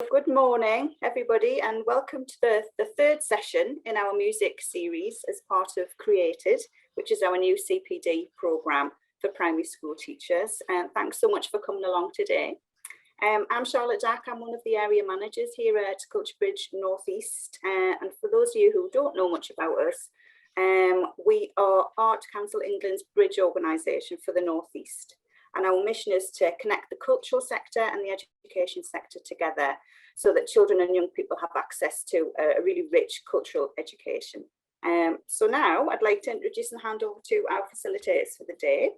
Good morning, everybody, and welcome to the third session in our music series as part of Created, which is our new CPD programme for primary school teachers. And thanks so much for coming along today. I'm Charlotte Dack. I'm one of the area managers here at Culture Bridge North East. And for those of you who don't know much about us, we are Art Council England's bridge organisation for the North East. And our mission is to connect the cultural sector and the education sector together so that children and young people have access to a really rich cultural education. So now I'd like to introduce and hand over to our facilitators for the day.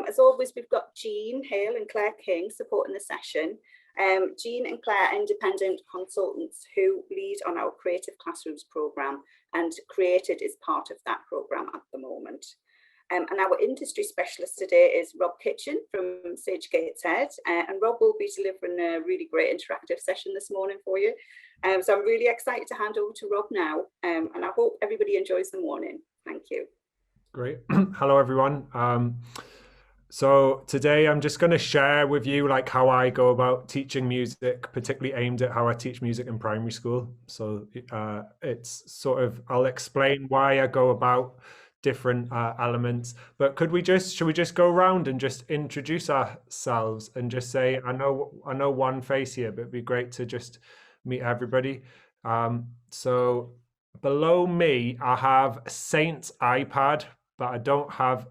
As always, we've got Jean Hale and Claire King supporting the session. Jean and Claire are independent consultants who lead on our Creative Classrooms programme, and Created is part of that programme at the moment. And our industry specialist today is Rob Kitchen from Sage Gateshead, and Rob will be delivering a really great interactive session this morning for you. So I'm really excited to hand over to Rob now, and I hope everybody enjoys the morning. Thank you. Great. Hello, everyone. So today I'm just going to share with you like how I go about teaching music, particularly aimed at how I teach music in primary school. So it's sort of, I'll explain why I go about different elements, but should we just go around and just introduce ourselves and just say, I know one face here, but it'd be great to just meet everybody. So below me, I have Saint's iPad, but I don't have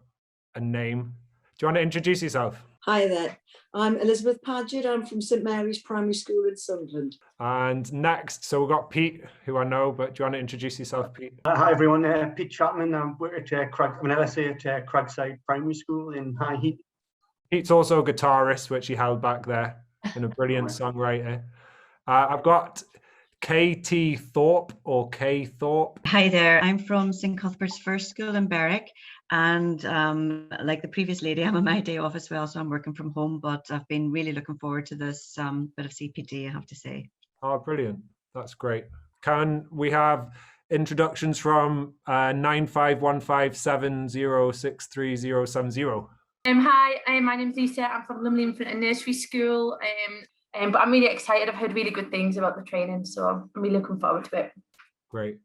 a name. Do you want to introduce yourself? Hi there, I'm Elizabeth Paget. I'm from St Mary's Primary School in Sunderland. And next, so we've got Pete, who I know, but do you want to introduce yourself, Pete? Hi everyone, Pete Chapman. I'm at LSA at Cragside Primary School in High Heath. Pete's also a guitarist, which he held back there, and a brilliant songwriter. I've got KT Thorpe or K Thorpe. Hi there, I'm from St Cuthbert's First School in Berwick, and like the previous lady, I'm on my day off as well, so I'm working from home, but I've been really looking forward to this bit of CPD, I have to say. Oh, brilliant. That's great. Can we have introductions from 9515706370? Hi, my name's Lisa. I'm from Lumley Infant and Nursery School. But I'm really excited. I've heard really good things about the training, so I'm really looking forward to it. Great.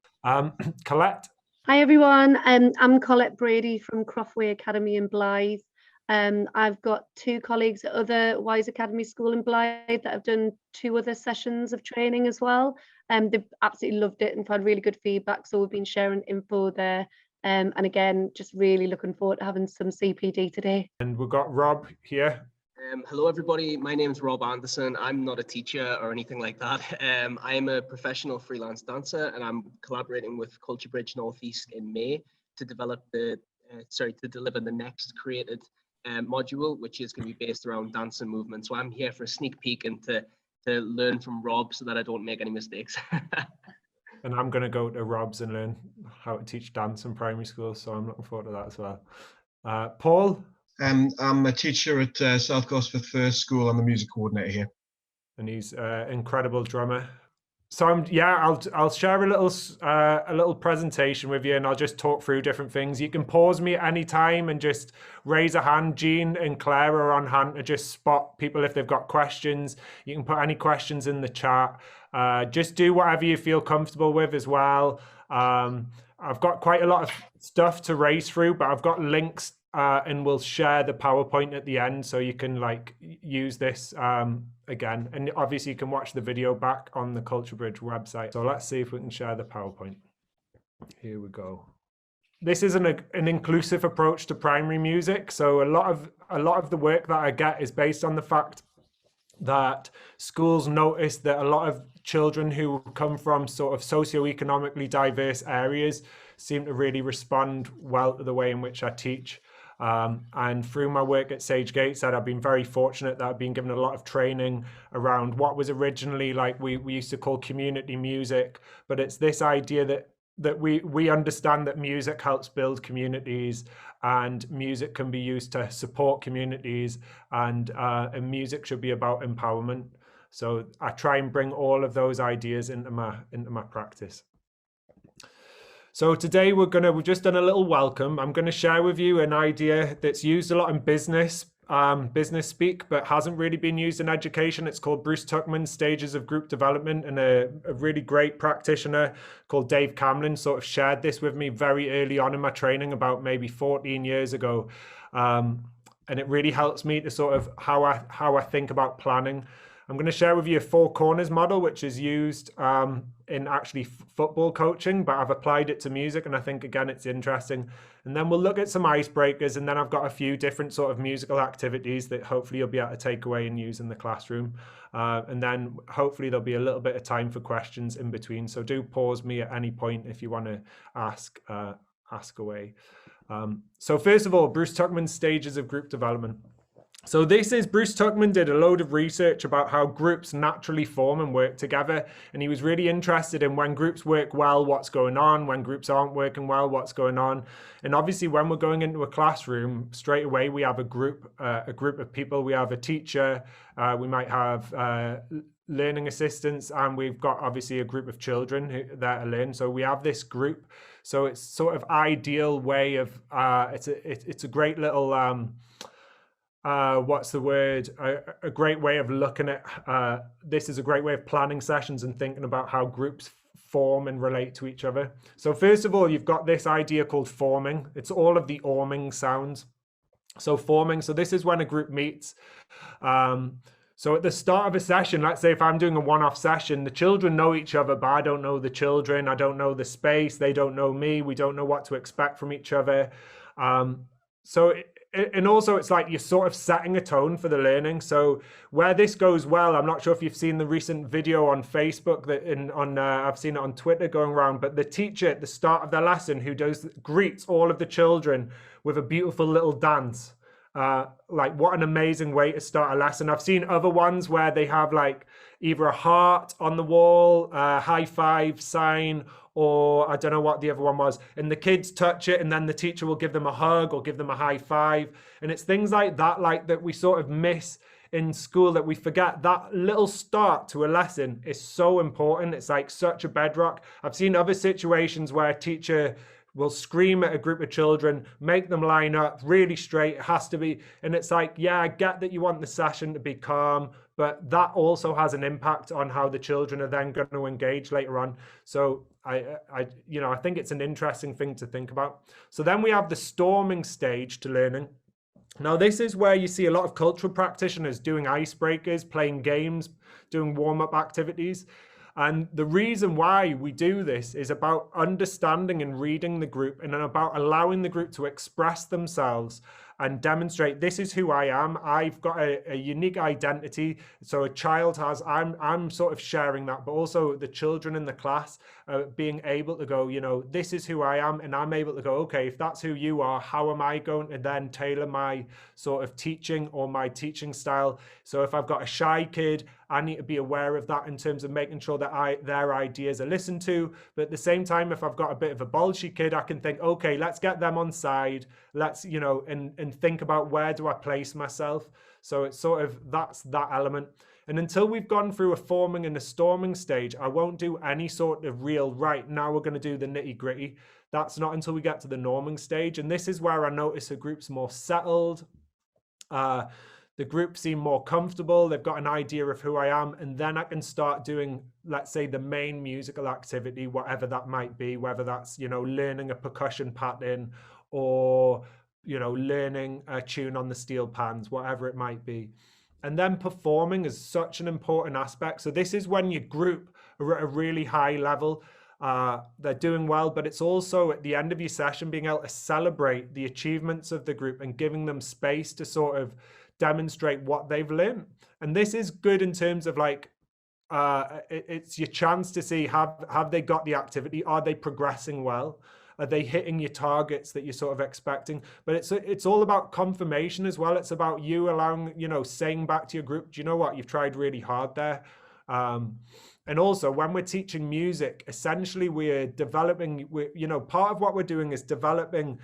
Colette? Hi everyone, I'm Colette Brady from Croftway Academy in Blythe. I've got two colleagues at other Wise Academy School in Blythe that have done 2 other sessions of training as well. They've absolutely loved it and had really good feedback, so we've been sharing info there. And again, just really looking forward to having some CPD today. And we've got Rob here. Hello everybody, my name's Rob Anderson. I'm not a teacher or anything like that. I'm a professional freelance dancer, and I'm collaborating with Culture Bridge North East in May to develop to deliver the next Created module, which is going to be based around dance and movement. So I'm here for a sneak peek and to learn from Rob so that I don't make any mistakes. And I'm going to go to Rob's and learn how to teach dance in primary school, so I'm looking forward to that as well. Paul? I'm a teacher at South Gosforth First School. I'm the music coordinator here. And he's an incredible drummer. So I'll share a little presentation with you, and I'll just talk through different things. You can pause me at any time and just raise a hand. Jean and Claire are on hand to just spot people if they've got questions. You can put any questions in the chat. Just do whatever you feel comfortable with as well. I've got quite a lot of stuff to race through, but I've got links and we'll share the PowerPoint at the end, so you can like use this again. And obviously you can watch the video back on the Culture Bridge website. So let's see if we can share the PowerPoint. Here we go. This is an inclusive approach to primary music. So a lot of the work that I get is based on the fact that schools notice that a lot of children who come from sort of socioeconomically diverse areas seem to really respond well to the way in which I teach. And through my work at Sage Gateshead, I've been very fortunate that I've been given a lot of training around what was originally like we used to call community music, but it's this idea that we understand that music helps build communities, and music can be used to support communities, and music should be about empowerment. So I try and bring all of those ideas into my practice. So today we've just done a little welcome. I'm going to share with you an idea that's used a lot in business, business speak, but hasn't really been used in education. It's called Bruce Tuckman's Stages of Group Development, and a really great practitioner called Dave Camlin sort of shared this with me very early on in my training about maybe 14 years ago. And it really helps me to sort of how I think about planning. I'm going to share with you a 4 corners model, which is used in actually football coaching, but I've applied it to music, and I think, again, it's interesting. And then we'll look at some icebreakers, and then I've got a few different sort of musical activities that hopefully you'll be able to take away and use in the classroom. And then hopefully there'll be a little bit of time for questions in between. So do pause me at any point if you want to ask away. So first of all, Bruce Tuckman's Stages of Group Development. So this is, Bruce Tuckman did a load of research about how groups naturally form and work together. And he was really interested in when groups work well, what's going on, when groups aren't working well, what's going on. And obviously when we're going into a classroom, straight away, we have a group of people. We have a teacher, we might have learning assistants, and we've got obviously a group of children that are learning. So we have this group. So it's sort of ideal way of, it's a great little, what's the word? A great way of looking at, this is a great way of planning sessions and thinking about how groups form and relate to each other. So first of all, you've got this idea called forming. It's all of the orming sounds. So forming, so this is when a group meets. So at the start of a session, let's say if I'm doing a one-off session, the children know each other, but I don't know the children. I don't know the space. They don't know me. We don't know what to expect from each other. And also it's like you're sort of setting a tone for the learning. So where this goes well, I'm not sure if you've seen the recent video on Facebook that I've seen it on Twitter going around, but the teacher at the start of their lesson who greets all of the children with a beautiful little dance. Like what an amazing way to start a lesson. I've seen other ones where they have like either a heart on the wall, a high five sign, or I don't know what the other one was. And the kids touch it and then the teacher will give them a hug or give them a high five. And it's things like that we sort of miss in school, that we forget. That little start to a lesson is so important. It's like such a bedrock. I've seen other situations where a teacher will scream at a group of children, make them line up really straight. It has to be. And it's like, yeah, I get that you want the session to be calm, but that also has an impact on how the children are then going to engage later on. So I think it's an interesting thing to think about. So then we have the storming stage to learning. Now, this is where you see a lot of cultural practitioners doing icebreakers, playing games, doing warm-up activities. And the reason why we do this is about understanding and reading the group, and then about allowing the group to express themselves and demonstrate, this is who I am. I've got a unique identity. So a child has, I'm sort of sharing that, but also the children in the class being able to go, this is who I am. And I'm able to go, okay, if that's who you are, how am I going to then tailor my sort of teaching or my teaching style? So if I've got a shy kid, I need to be aware of that in terms of making sure that their ideas are listened to. But at the same time, if I've got a bit of a bolshy kid, I can think, okay, let's get them on side. Let's, and think about where do I place myself. So it's sort of, that's that element. And until we've gone through a forming and a storming stage, I won't do any sort of real, right, now we're going to do the nitty gritty. That's not until we get to the norming stage. And this is where I notice a group's more settled. The group seem more comfortable. They've got an idea of who I am. And then I can start doing, let's say, the main musical activity, whatever that might be, whether that's, learning a percussion pattern or, learning a tune on the steel pans, whatever it might be. And then performing is such an important aspect. So this is when your group are at a really high level. They're doing well, but it's also at the end of your session being able to celebrate the achievements of the group and giving them space to sort of demonstrate what they've learned. And this is good in terms of like, it's your chance to see, have they got the activity? Are they progressing well? Are they hitting your targets that you're sort of expecting? But it's all about confirmation as well. It's about you allowing, saying back to your group, do you know what? You've tried really hard there. And also when we're teaching music, essentially we're developing, part of what we're doing is developing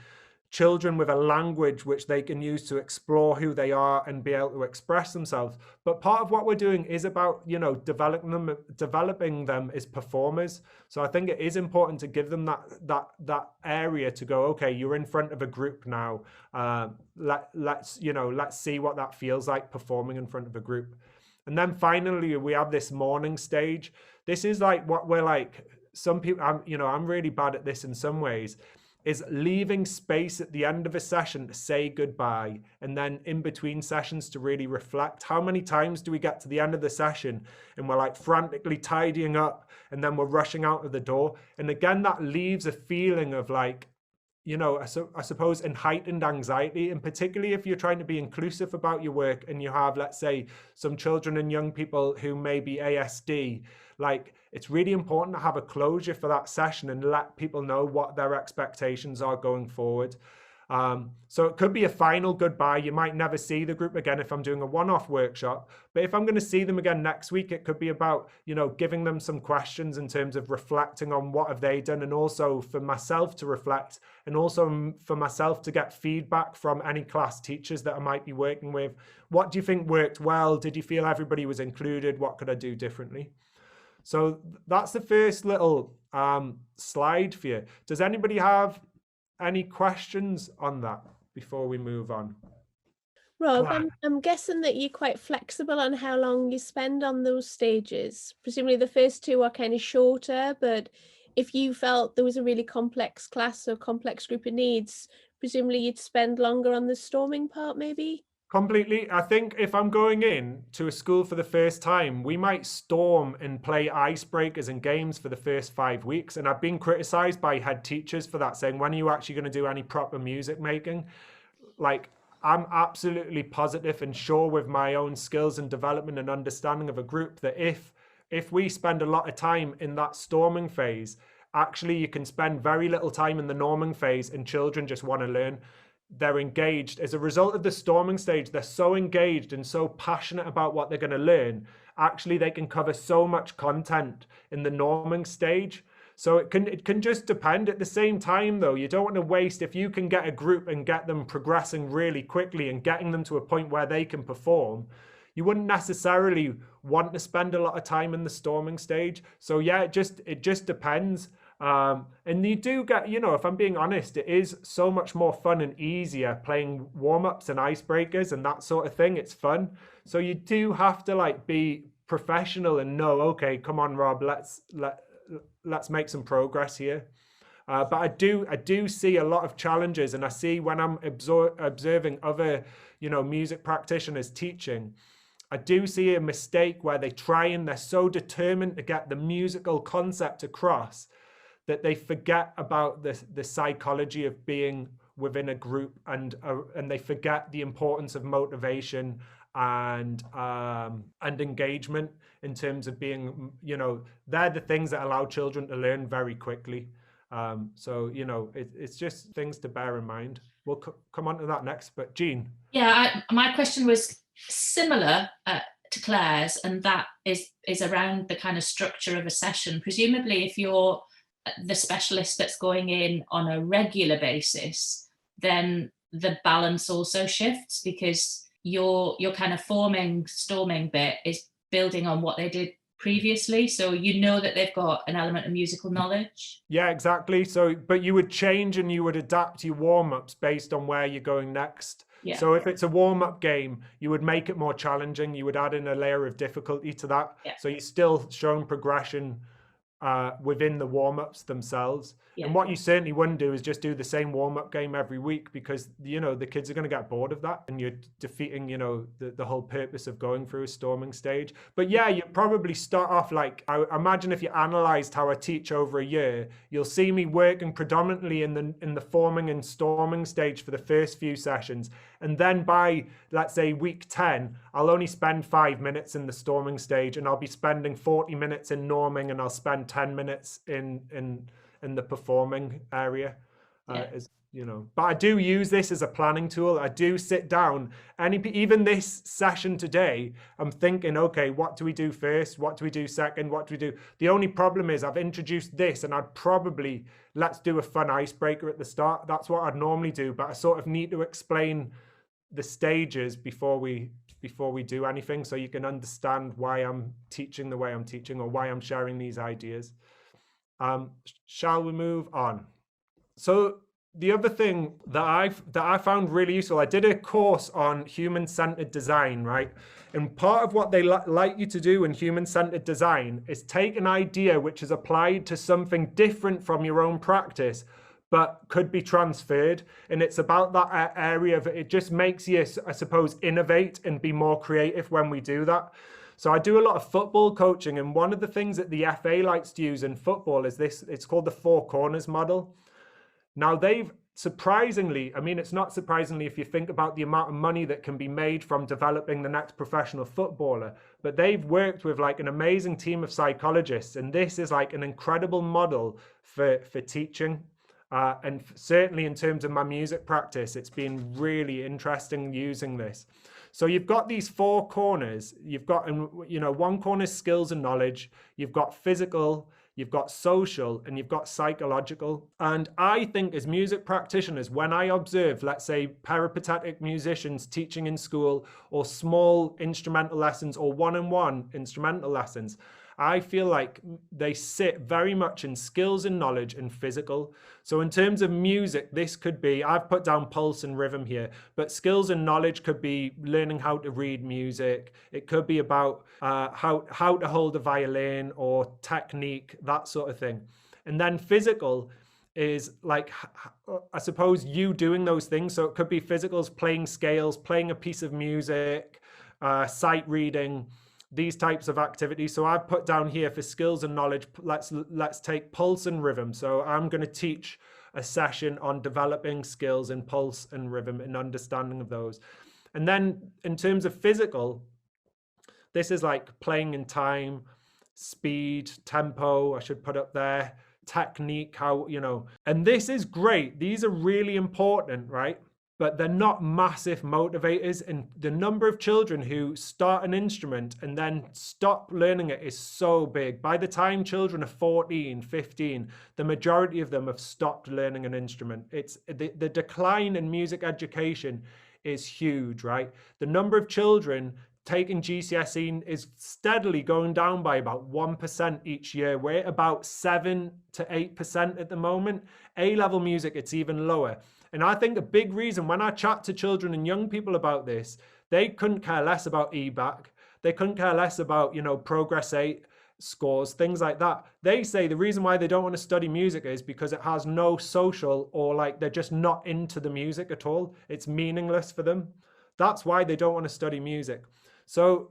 children with a language which they can use to explore who they are and be able to express themselves. But part of what we're doing is about, you know, developing them as performers. So I think it is important to give them that area to go, okay, you're in front of a group now. Let's see what that feels like performing in front of a group. And then finally, we have this morning stage. This is like what we're like, some people, I'm really bad at this in some ways, is leaving space at the end of a session to say goodbye, and then in between sessions to really reflect. How many times do we get to the end of the session and we're like frantically tidying up and then we're rushing out of the door? And again, that leaves a feeling of like, you know, I suppose in heightened anxiety, and particularly if you're trying to be inclusive about your work and you have, let's say, some children and young people who may be ASD, like it's really important to have a closure for that session and let people know what their expectations are going forward. So it could be a final goodbye. You might never see the group again if I'm doing a one-off workshop, but if I'm going to see them again next week, it could be about, you know, giving them some questions in terms of reflecting on what have they done, and also for myself to reflect, and also for myself to get feedback from any class teachers that I might be working with. What do you think worked well? Did you feel everybody was included? What could I do differently? So that's the first little slide for you. Does anybody have any questions on that before we move on? Rob, I'm guessing that you're quite flexible on how long you spend on those stages. Presumably the first two are kind of shorter, but if you felt there was a really complex class or complex group of needs, presumably you'd spend longer on the storming part maybe? Completely. I think if I'm going in to a school for the first time, we might storm and play icebreakers and games for the first 5 weeks. And I've been criticized by head teachers for that, saying, when are you actually going to do any proper music making? Like, I'm absolutely positive and sure with my own skills and development and understanding of a group that if we spend a lot of time in that storming phase, actually you can spend very little time in the norming phase and children just want to learn. They're engaged. As a result of the storming stage, they're so engaged and so passionate about what they're going to learn. Actually, they can cover so much content in the norming stage. So it can just depend. At the same time, though, you don't want to waste, if you can get a group and get them progressing really quickly and getting them to a point where they can perform, you wouldn't necessarily want to spend a lot of time in the storming stage. So yeah, it just depends. And you do get, you know, if I'm being honest, it is so much more fun and easier playing warm-ups and icebreakers and that sort of thing. It's fun. So you do have to like be professional and know, okay, come on, Rob, let's make some progress here. But I do see a lot of challenges, and I see when I'm observing other, you know, music practitioners teaching, I do see a mistake where they try and they're so determined to get the musical concept across that they forget about the psychology of being within a group, and they forget the importance of motivation and engagement in terms of being, you know, they're the things that allow children to learn very quickly. So, you know, it's just things to bear in mind. We'll come on to that next, but Jean. Yeah, my question was similar to Claire's, and that is around the kind of structure of a session. Presumably, if you're the specialist that's going in on a regular basis, then the balance also shifts, because your kind of storming bit is building on what they did previously, so you know that they've got an element of musical knowledge. Yeah, exactly. So but you would change and you would adapt your warm-ups based on where you're going next. Yeah. So if it's a warm-up game, you would make it more challenging. You would add in a layer of difficulty to that. Yeah. So you're still showing progression within the warm-ups themselves. Yeah. And what you certainly wouldn't do is just do the same warm-up game every week, because, you know, the kids are going to get bored of that, and you're defeating, you know, the whole purpose of going through a storming stage. But yeah, you probably start off like, I imagine if you analyzed how I teach over a year, you'll see me working predominantly in the forming and storming stage for the first few sessions. And then by, let's say, week 10, I'll only spend 5 minutes in the storming stage, and I'll be spending 40 minutes in norming, and I'll spend 10 minutes in the performing area. you know, but I do use this as a planning tool. I do sit down, and even this session today, I'm thinking, okay, what do we do first? What do we do second? What do we do? The only problem is I've introduced this, and I'd probably, let's do a fun icebreaker at the start. That's what I'd normally do, but I sort of need to explain the stages before we do anything, so you can understand why I'm teaching the way I'm teaching, or why I'm sharing these ideas. Shall we move on? So the other thing that I found really useful, I did a course on human-centered design, right? And part of what they like you to do in human-centered design is take an idea which is applied to something different from your own practice, but could be transferred. And it's about that area of it just makes you, I suppose, innovate and be more creative when we do that. So I do a lot of football coaching, and one of the things that the FA likes to use in football is this, it's called the 4 corners model. Now they've surprisingly, I mean, it's not surprisingly if you think about the amount of money that can be made from developing the next professional footballer, but they've worked with like an amazing team of psychologists, and this is like an incredible model for teaching. And certainly in terms of my music practice, it's been really interesting using this. So you've got these 4 corners. You've got, you know, one corner is skills and knowledge. You've got physical, you've got social, and you've got psychological. And I think as music practitioners, when I observe, let's say, peripatetic musicians teaching in school, or small instrumental lessons, or one-on-one instrumental lessons, I feel like they sit very much in skills and knowledge and physical. So in terms of music, this could be, I've put down pulse and rhythm here, but skills and knowledge could be learning how to read music. It could be about how to hold a violin, or technique, that sort of thing. And then physical is like, I suppose, you doing those things. So it could be physicals, playing scales, playing a piece of music, sight reading, these types of activities. So I've put down here for skills and knowledge, let's take pulse and rhythm. So I'm going to teach a session on developing skills in pulse and rhythm and understanding of those. And then in terms of physical, this is like playing in time, speed, tempo, I should put up there, technique, how, you know, and this is great. These are really important, right? But they're not massive motivators, and the number of children who start an instrument and then stop learning it is so big. By the time children are 14, 15, the majority of them have stopped learning an instrument. It's the decline in music education is huge, right? The number of children taking GCSE is steadily going down by about 1% each year. We're at about 7 to 8% at the moment. A-level music, it's even lower. And I think a big reason when I chat to children and young people about this, they couldn't care less about EBAC. They couldn't care less about, you know, Progress 8 scores, things like that. They say the reason why they don't want to study music is because it has no social, or like they're just not into the music at all. It's meaningless for them. That's why they don't want to study music. So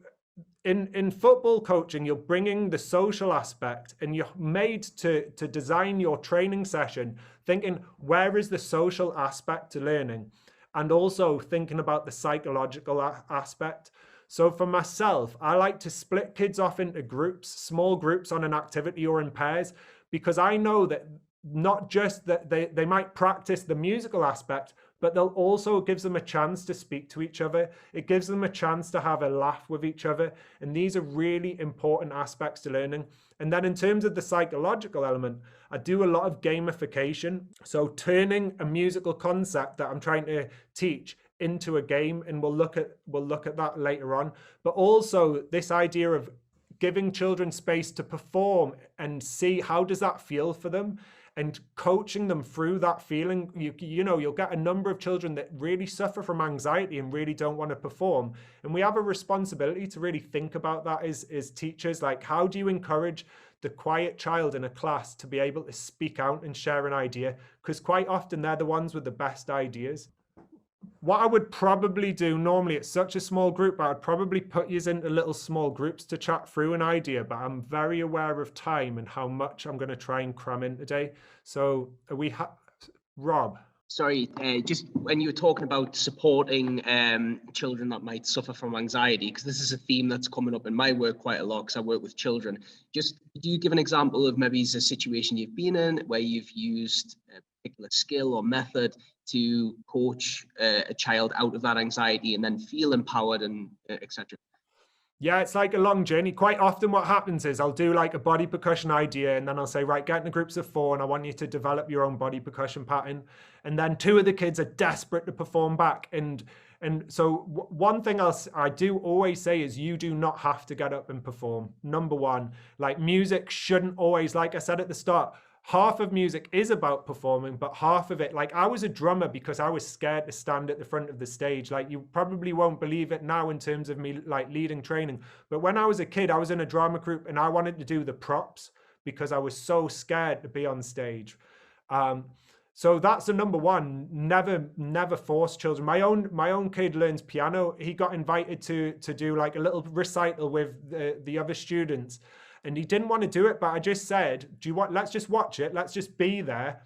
in football coaching, you're bringing the social aspect, and you're made to design your training session thinking, where is the social aspect to learning? And also thinking about the psychological aspect. So for myself, I like to split kids off into groups, small groups on an activity or in pairs, because I know that not just that they might practice the musical aspect, but they'll also gives them a chance to speak to each other. It gives them a chance to have a laugh with each other. And these are really important aspects to learning. And then in terms of the psychological element, I do a lot of gamification. So turning a musical concept that I'm trying to teach into a game, and we'll look at that later on. But also this idea of giving children space to perform and see how does that feel for them, and coaching them through that feeling. You know, you'll get a number of children that really suffer from anxiety and really don't want to perform. And we have a responsibility to really think about that as teachers. Like, how do you encourage the quiet child in a class to be able to speak out and share an idea? Because quite often they're the ones with the best ideas. What I would probably do normally, it's such a small group, but I'd probably put you into little small groups to chat through an idea, but I'm very aware of time and how much I'm going to try and cram in today. So we have, Rob. Sorry, just when you were talking about supporting children that might suffer from anxiety, because this is a theme that's coming up in my work quite a lot, because I work with children. Just, do you give an example of maybe a situation you've been in where you've used particular skill or method to coach a child out of that anxiety and then feel empowered and etc. Yeah, it's like a long journey. Quite often what happens is I'll do like a body percussion idea and then I'll say, right, get into groups of 4 and I want you to develop your own body percussion pattern. And then 2 of the kids are desperate to perform back. And so one thing I do always say is you do not have to get up and perform. Number one, like music shouldn't always, like I said at the start, half of music is about performing, but half of it, like I was a drummer because I was scared to stand at the front of the stage. Like you probably won't believe it now in terms of me like leading training. But when I was a kid, I was in a drama group and I wanted to do the props because I was so scared to be on stage. So that's the number one, never force children. My own kid learns piano. He got invited to do like a little recital with the other students. And he didn't want to do it, but I just said, let's just watch it. Let's just be there.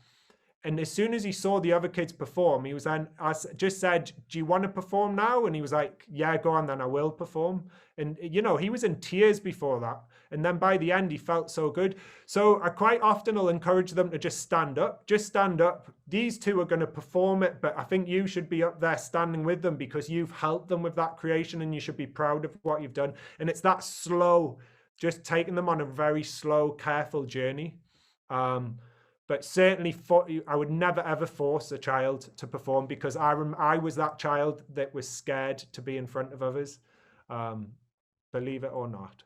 And as soon as he saw the other kids perform, I just said, do you want to perform now? And he was like, yeah, go on, then I will perform. And, you know, he was in tears before that. And then by the end, he felt so good. So I quite often will encourage them to just stand up. Just stand up. These 2 are going to perform it, but I think you should be up there standing with them because you've helped them with that creation and you should be proud of what you've done. And it's that slow, just taking them on a very slow, careful journey. But certainly I would never, ever force a child to perform because I was that child that was scared to be in front of others, believe it or not.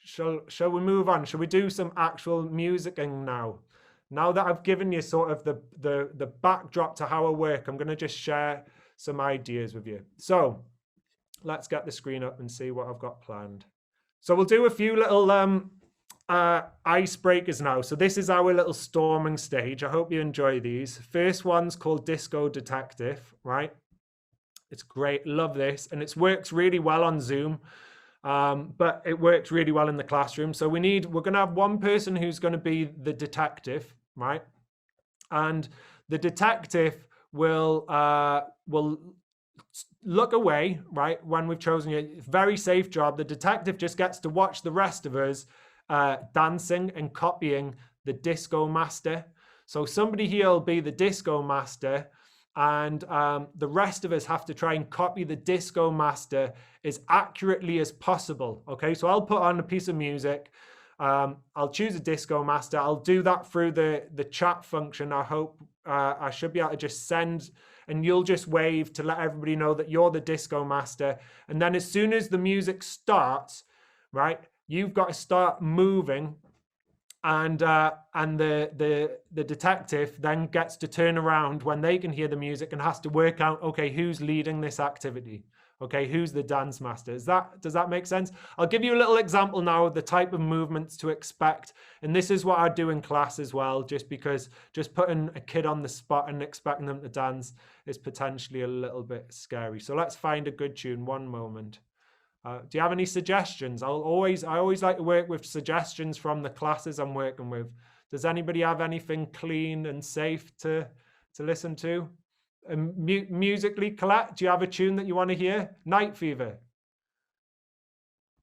Shall we move on? Shall we do some actual musicking now? Now that I've given you sort of the backdrop to how I work, I'm going to just share some ideas with you. So let's get the screen up and see what I've got planned. So we'll do a few little icebreakers now. So this is our little storming stage. I hope you enjoy these. First one's called Disco Detective, right? It's great. Love this. And it works really well on Zoom. But it works really well in the classroom. So we're going to have one person who's going to be the detective, right? And the detective will look away, right? When we've chosen you, very safe job. The detective just gets to watch the rest of us dancing and copying the disco master. So somebody here will be the disco master. And the rest of us have to try and copy the disco master as accurately as possible. Okay, so I'll put on a piece of music. I'll choose a disco master. I'll do that through the chat function. I hope I should be able to just send, and you'll just wave to let everybody know that you're the disco master. And then as soon as the music starts, right, you've got to start moving. And the detective then gets to turn around when they can hear the music and has to work out, okay, who's leading this activity? Okay, who's the dance master? Does that make sense? I'll give you a little example now of the type of movements to expect. And this is what I do in class as well, just because just putting a kid on the spot and expecting them to dance is potentially a little bit scary. So let's find a good tune. One moment. Do you have any suggestions? I always like to work with suggestions from the classes I'm working with. Does anybody have anything clean and safe to listen to? Musically, Colette, do you have a tune that you want to hear? Night Fever.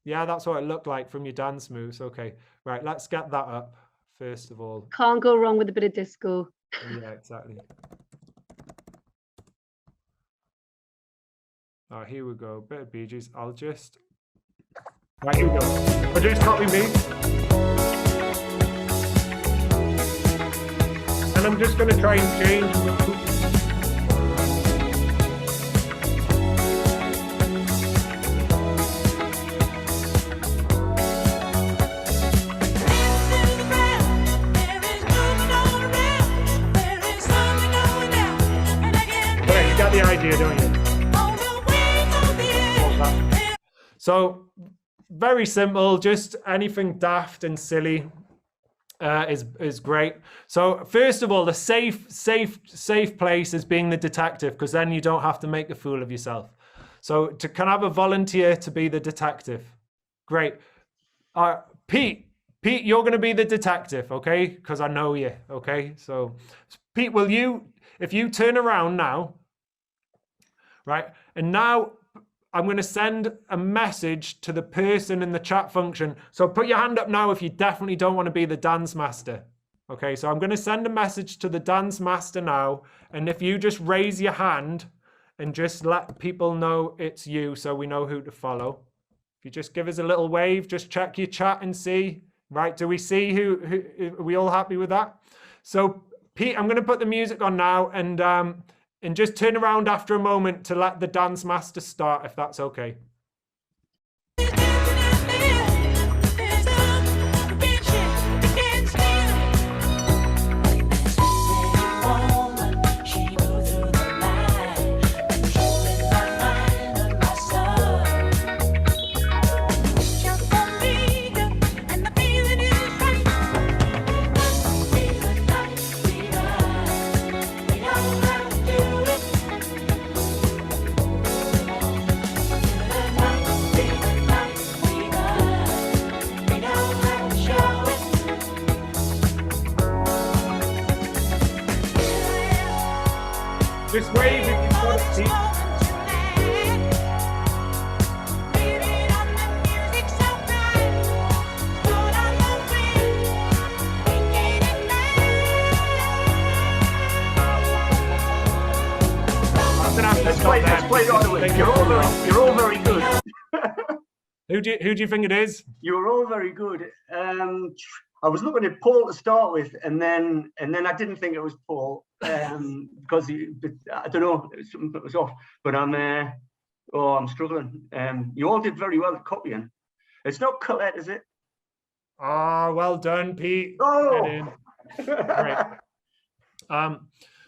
Yeah, that's what it looked like from your dance moves. Okay, right, let's get that up first of all. Can't go wrong with a bit of disco. Yeah, exactly. Oh, here we go. Bit of Bee Gees. I'll just. Right, here we go. So just copy me. And I'm just going to try and change. Right, you got the idea, don't you? So very simple, just anything daft and silly is great. So first of all, the safe place is being the detective, because then you don't have to make a fool of yourself. So can I have a volunteer to be the detective? Great. Pete, you're going to be the detective, okay? Because I know you, okay? So Pete, if you turn around now, right? And now I'm going to send a message to the person in the chat function. So put your hand up now if you definitely don't want to be the dance master. Okay, so I'm going to send a message to the dance master now. And if you just raise your hand and just let people know it's you so we know who to follow. If you just give us a little wave, just check your chat and see, right? Do we see who are we all happy with that? So Pete, I'm going to put the music on now and just turn around after a moment to let the dance master start, if that's okay. Just wave if you've got it, Pete. Let's play right away. You're all very good. Who do you think it is? You're all very good. I was looking at Paul to start with, and then I didn't think it was Paul because I don't know, something that was off. But I'm struggling. You all did very well at copying. It's not Colette, is it? Ah, well done, Pete. Oh, great.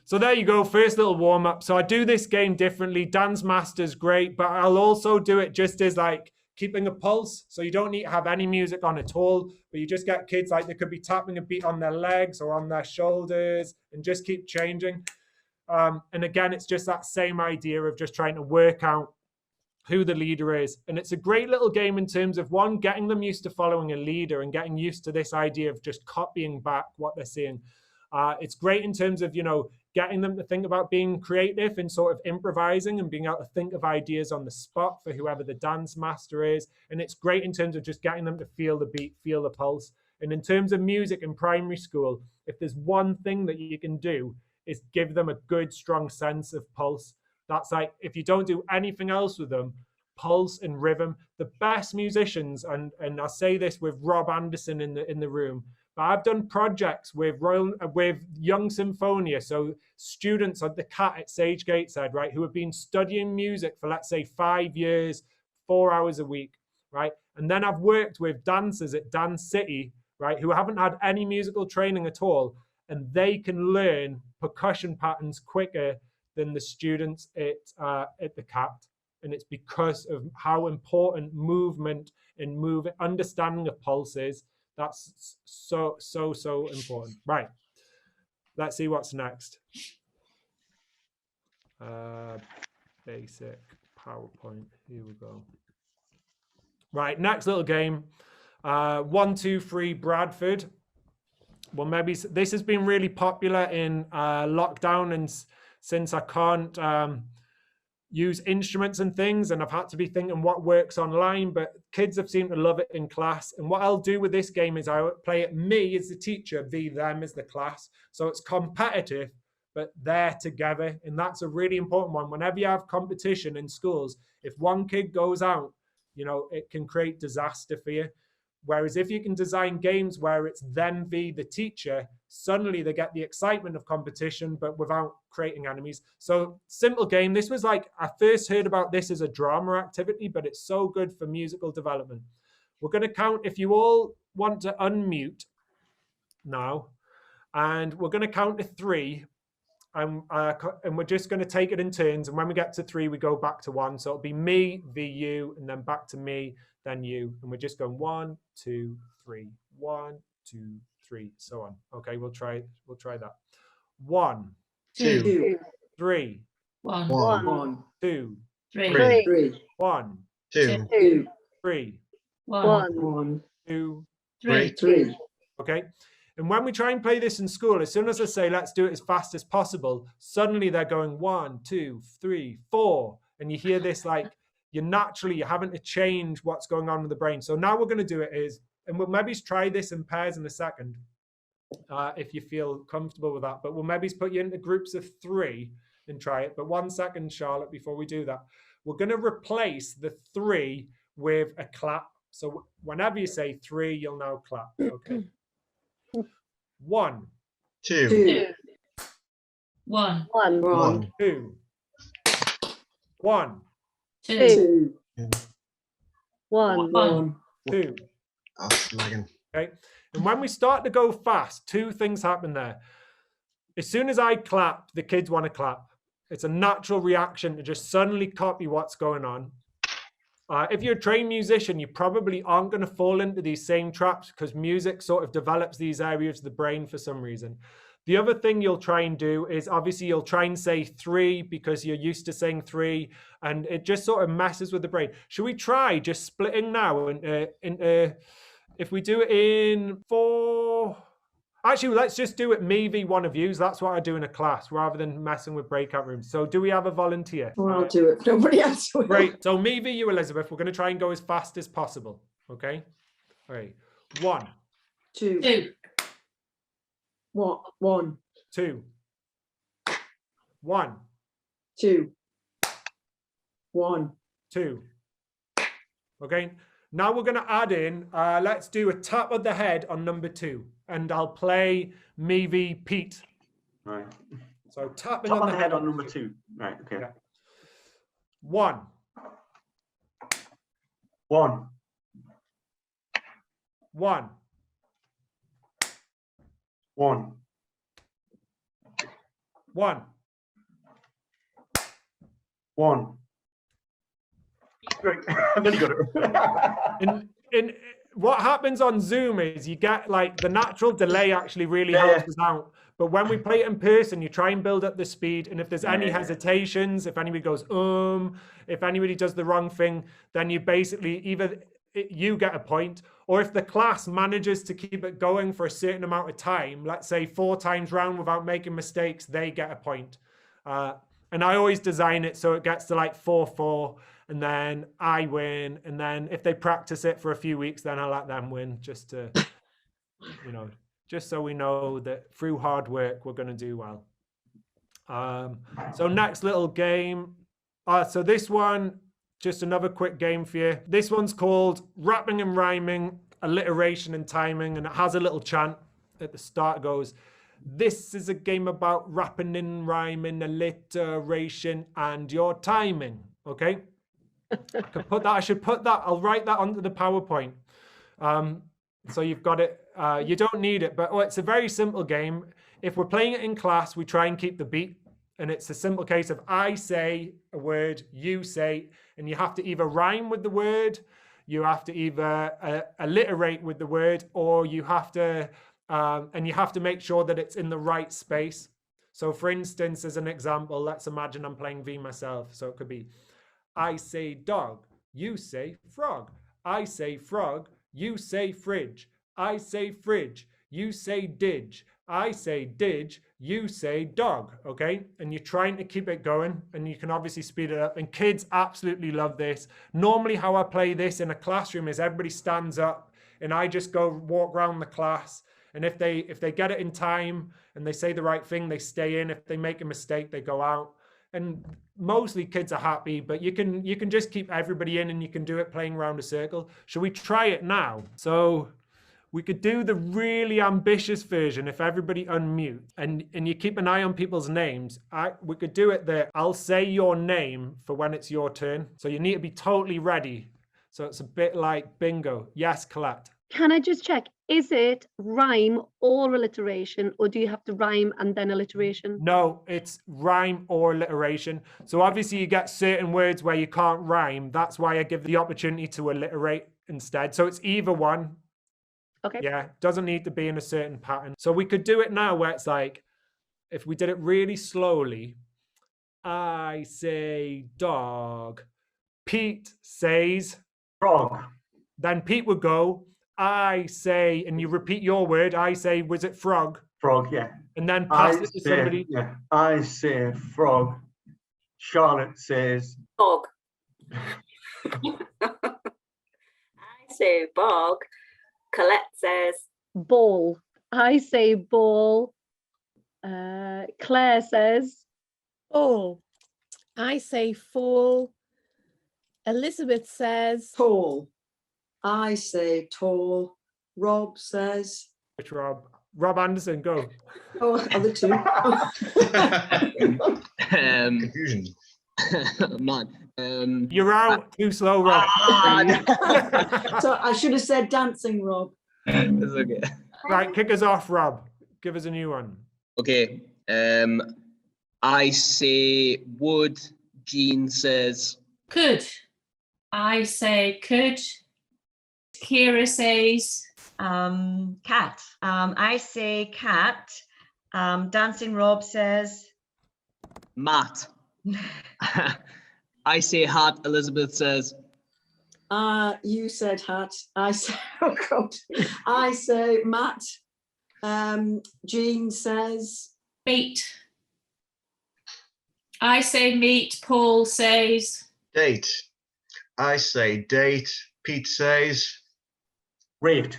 So there you go, first little warm up. So I do this game differently. Dance Master's great, but I'll also do it just as like keeping a pulse. So you don't need to have any music on at all, but you just get kids like they could be tapping a beat on their legs or on their shoulders and just keep changing. And again, it's just that same idea of just trying to work out who the leader is. And it's a great little game in terms of one, getting them used to following a leader and getting used to this idea of just copying back what they're seeing. It's great in terms of, getting them to think about being creative and sort of improvising and being able to think of ideas on the spot for whoever the dance master is. And it's great in terms of just getting them to feel the beat, feel the pulse. And in terms of music in primary school, if there's one thing that you can do is give them a good, strong sense of pulse. That's like, if you don't do anything else with them, pulse and rhythm. The best musicians, and I say this with Rob Anderson in the room, but I've done projects with Young Symphonia, so students at the CAT at Sage Gateshead, right, who have been studying music for, let's say, 5 years, 4 hours a week, right? And then I've worked with dancers at Dance City, right, who haven't had any musical training at all, and they can learn percussion patterns quicker than the students at the CAT. And it's because of how important movement and understanding of pulse is. That's so important. Right. Let's see what's next. Basic PowerPoint. Here we go. Right. Next little game. 1, 2, 3 Bradford. Well, maybe this has been really popular in lockdown, and since I can't use instruments and things, and I've had to be thinking what works online, but kids have seemed to love it in class. And what I'll do with this game is I play it me as the teacher, them as the class. So it's competitive, but they're together. And that's a really important one. Whenever you have competition in schools, if one kid goes out, it can create disaster for you. Whereas if you can design games where it's them v the teacher, suddenly they get the excitement of competition, but without creating enemies. So simple game. This was like, I first heard about this as a drama activity, but it's so good for musical development. We're going to count, if you all want to unmute now, and we're going to count to 3. And we're just going to take it in turns. And when we get to 3, we go back to 1. So it'll be me v you, and then back to me, then you. And we're just going 1, 2, 3, 1, 2, 3, so on. Okay, we'll try that. 1, 2, 3, 1, 2, 3, 1, 2, 3, 1, 2, 3. Okay. And when we try and play this in school, as soon as I say, let's do it as fast as possible, suddenly they're going 1, 2, 3, 4. And you hear this like, you're having to change what's going on with the brain. So now we're going to do it is, and we'll maybe try this in pairs in a second. if you feel comfortable with that. But we'll maybe put you into groups of 3 and try it. But 1 second, Charlotte, before we do that, we're going to replace the 3 with a clap. So whenever you say 3, you'll now clap. Okay. 1, 2, 1, 2, 1, 2, 1, 2. That's lagging. Okay. And when we start to go fast, 2 things happen there. As soon as I clap, the kids want to clap. It's a natural reaction to just suddenly copy what's going on. If you're a trained musician, you probably aren't going to fall into these same traps because music sort of develops these areas of the brain for some reason. The other thing you'll try and do is obviously you'll try and say 3 because you're used to saying 3 and it just sort of messes with the brain. Should we try just splitting now into if we do it in 4? Actually, let's just do it me v one of yous. That's what I do in a class rather than messing with breakout rooms. So do we have a volunteer? Or I'll do it. Nobody else will. Great. So me v you, Elizabeth. We're going to try and go as fast as possible. Okay. All right. 1, 2, 2, 1, 2, 1, 2, 1. 2. Okay. Now we're going to add in, let's do a tap of the head on number 2. And I'll play me v Pete. Right. So tapping Top on the head on number 2. Right, okay. Yeah. 1, 1, 1, 1, 1, 1. Great. And then you got it. in what happens on Zoom is you get like the natural delay actually really helps us out. But when we play it in person, you try and build up the speed. And if there's any hesitations, if anybody goes, if anybody does the wrong thing, then you basically either you get a point, or if the class manages to keep it going for a certain amount of time, let's say 4 times round without making mistakes, they get a point. And I always design it so it gets to like 4-4. And then I win. And then if they practice it for a few weeks, then I let them win just to, just so we know that through hard work, we're going to do well. So next little game. So this one, just another quick game for you. This one's called Rapping and Rhyming, Alliteration and Timing. And it has a little chant at the start. It goes, this is a game about rapping and rhyming, alliteration and your timing. Okay. I should put that, I'll write that onto the PowerPoint. So you've got it, you don't need it, but it's a very simple game. If we're playing it in class, we try and keep the beat. And it's a simple case of I say a word, you say, and you have to either rhyme with the word, you have to either alliterate with the word, or you have to, and you have to make sure that it's in the right space. So for instance, as an example, let's imagine I'm playing V myself. So it could be, I say dog, you say frog. I say frog, you say fridge. I say fridge, you say didge. I say didge, you say dog, okay? And you're trying to keep it going, and you can obviously speed it up. And kids absolutely love this. Normally how I play this in a classroom is everybody stands up and I just go walk around the class. And if they get it in time and they say the right thing, they stay in. If they make a mistake, they go out. And mostly kids are happy, but you can just keep everybody in and you can do it playing around a circle. Should we try it now? So we could do the really ambitious version if everybody unmute and you keep an eye on people's names. We could do it there. I'll say your name for when it's your turn. So you need to be totally ready. So it's a bit like bingo. Yes, Colette. Can I just check? Is it rhyme or alliteration, or do you have to rhyme and then alliteration? No, it's rhyme or alliteration. So obviously you get certain words where you can't rhyme. That's why I give the opportunity to alliterate instead. So it's either one. Okay. Yeah, doesn't need to be in a certain pattern. So we could do it now where it's like, if we did it really slowly, I say dog. Pete says frog. Then Pete would go, I say, and you repeat your word. I say, was it frog? Frog, yeah. And then pass it to somebody. Yeah, I say frog. Charlotte says bog. I say bog. Colette says ball. I say ball. Claire says ball. I say fall. Elizabeth says Tall. I say tall. Rob says. Which Rob? Rob Anderson, go. Oh, other two. Confusion. Man. You're out. Too slow, Rob. So I should have said dancing, Rob. It's okay. Right, kick us off, Rob. Give us a new one. Okay. I say would. Jean says Could. I say could. Kira says Cat. I say cat. Dancing Rob says Matt. I say hat. Elizabeth says You said hat. I say, oh God. I say Matt. Jean says meat. I say meat. Paul says Date. I say date. Pete says Raved.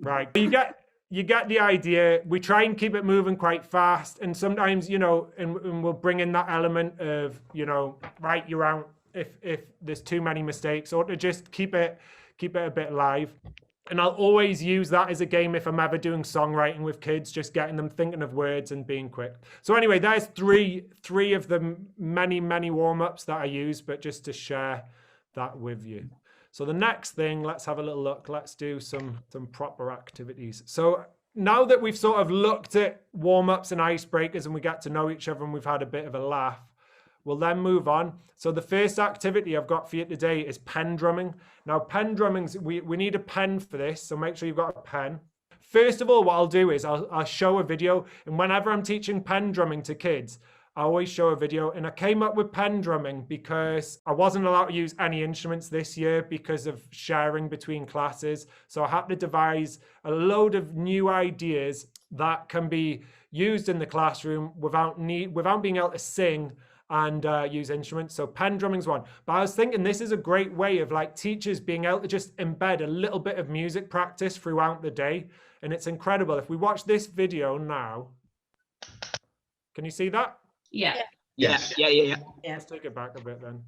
Right. You get the idea. We try and keep it moving quite fast, and sometimes, you know, and we'll bring in that element of, you know, right, you're out if there's too many mistakes, or to just keep it a bit live. And I'll always use that as a game if I'm ever doing songwriting with kids, just getting them thinking of words and being quick. So anyway, there's three of the many warm-ups that I use, but just to share that with you. So the next thing, let's have a little look. Let's do some proper activities. So now that we've sort of looked at warm-ups and icebreakers and we get to know each other and we've had a bit of a laugh, we'll then move on. So the first activity I've got for you today is pen drumming. Now, pen drumming, we need a pen for this, so make sure you've got a pen. First of all, what I'll do is I'll show a video, and whenever I'm teaching pen drumming to kids, I always show a video. And I came up with pen drumming because I wasn't allowed to use any instruments this year because of sharing between classes. So I had to devise a load of new ideas that can be used in the classroom without being able to sing and use instruments. So pen drumming's one. But I was thinking this is a great way of like teachers being able to just embed a little bit of music practice throughout the day. And it's incredible. If we watch this video now, can you see that? yeah. yeah. Let's take it back a bit then.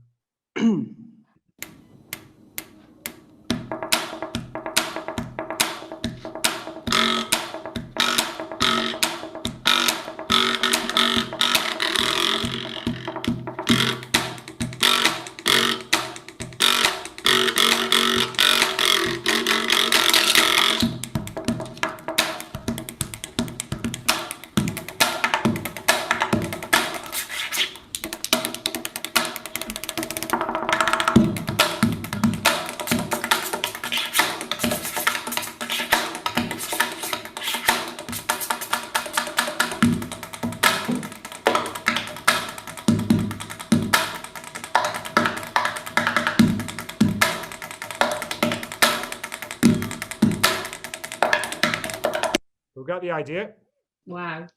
We've got the idea. Wow.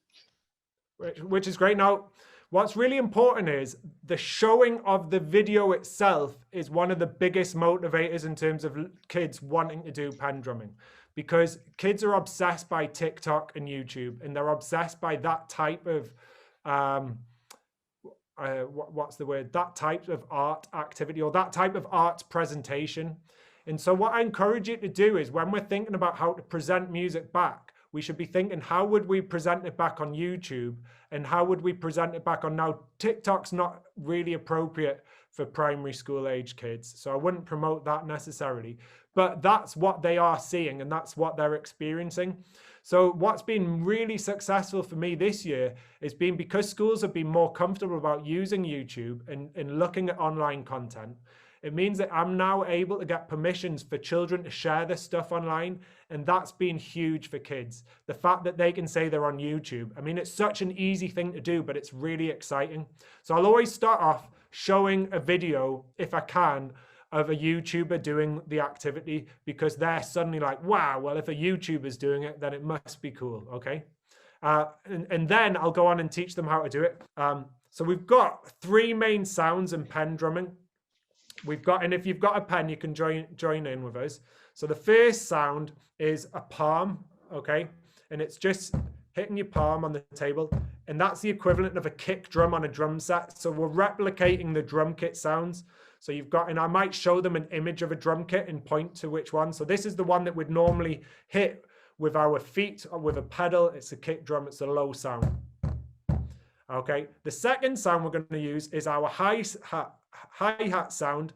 Which is great. Now, what's really important is the showing of the video itself is one of the biggest motivators in terms of kids wanting to do pen drumming, because kids are obsessed by TikTok and YouTube, and they're obsessed by that type of what's the word? That type of art activity, or that type of art presentation. And so what I encourage you to do is, when we're thinking about how to present music back, we should be thinking, how would we present it back on YouTube, and how would we present it back on, now TikTok's not really appropriate for primary school age kids, so I wouldn't promote that necessarily, but that's what they are seeing and that's what they're experiencing. So what's been really successful for me this year is because schools have been more comfortable about using YouTube and looking at online content. It means that I'm now able to get permissions for children to share this stuff online. And that's been huge for kids. The fact that they can say they're on YouTube. I mean, it's such an easy thing to do, but it's really exciting. So I'll always start off showing a video, if I can, of a YouTuber doing the activity, because they're suddenly like, wow, well, if a YouTuber's doing it, then it must be cool, okay? And then I'll go on and teach them how to do it. So we've got 3 main sounds in pen drumming. And if you've got a pen, you can join in with us. So the first sound is a palm okay? And it's just hitting your palm on the table. And that's the equivalent of a kick drum on a drum set. So we're replicating the drum kit sounds. So you've got, and I might show them an image of a drum kit and point to which one. So this is the one that we'd normally hit with our feet or with a pedal. It's a kick drum, it's a low sound. Okay, the second sound we're going to use is our hi-hat sound,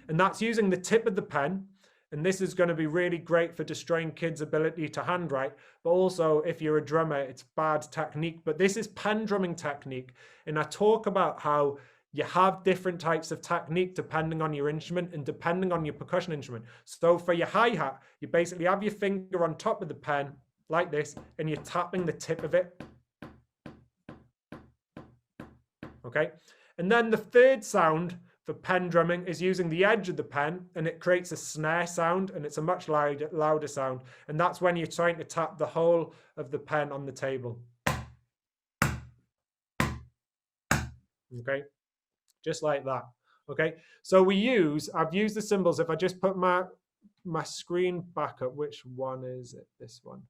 and that's using the tip of the pen. And this is going to be really great for destroying kids' ability to handwrite, but also if you're a drummer, it's bad technique. But this is pen drumming technique. And I talk about how you have different types of technique depending on your instrument and depending on your percussion instrument. So for your hi-hat, you basically have your finger on top of the pen like this, and you're tapping the tip of it. Okay. And then the third sound for pen drumming is using the edge of the pen, and it creates a snare sound, and it's a much louder sound. And that's when you're trying to tap the whole of the pen on the table. Okay, just like that. Okay, so I've used the symbols. If I just put my screen back up, which one is it? This one.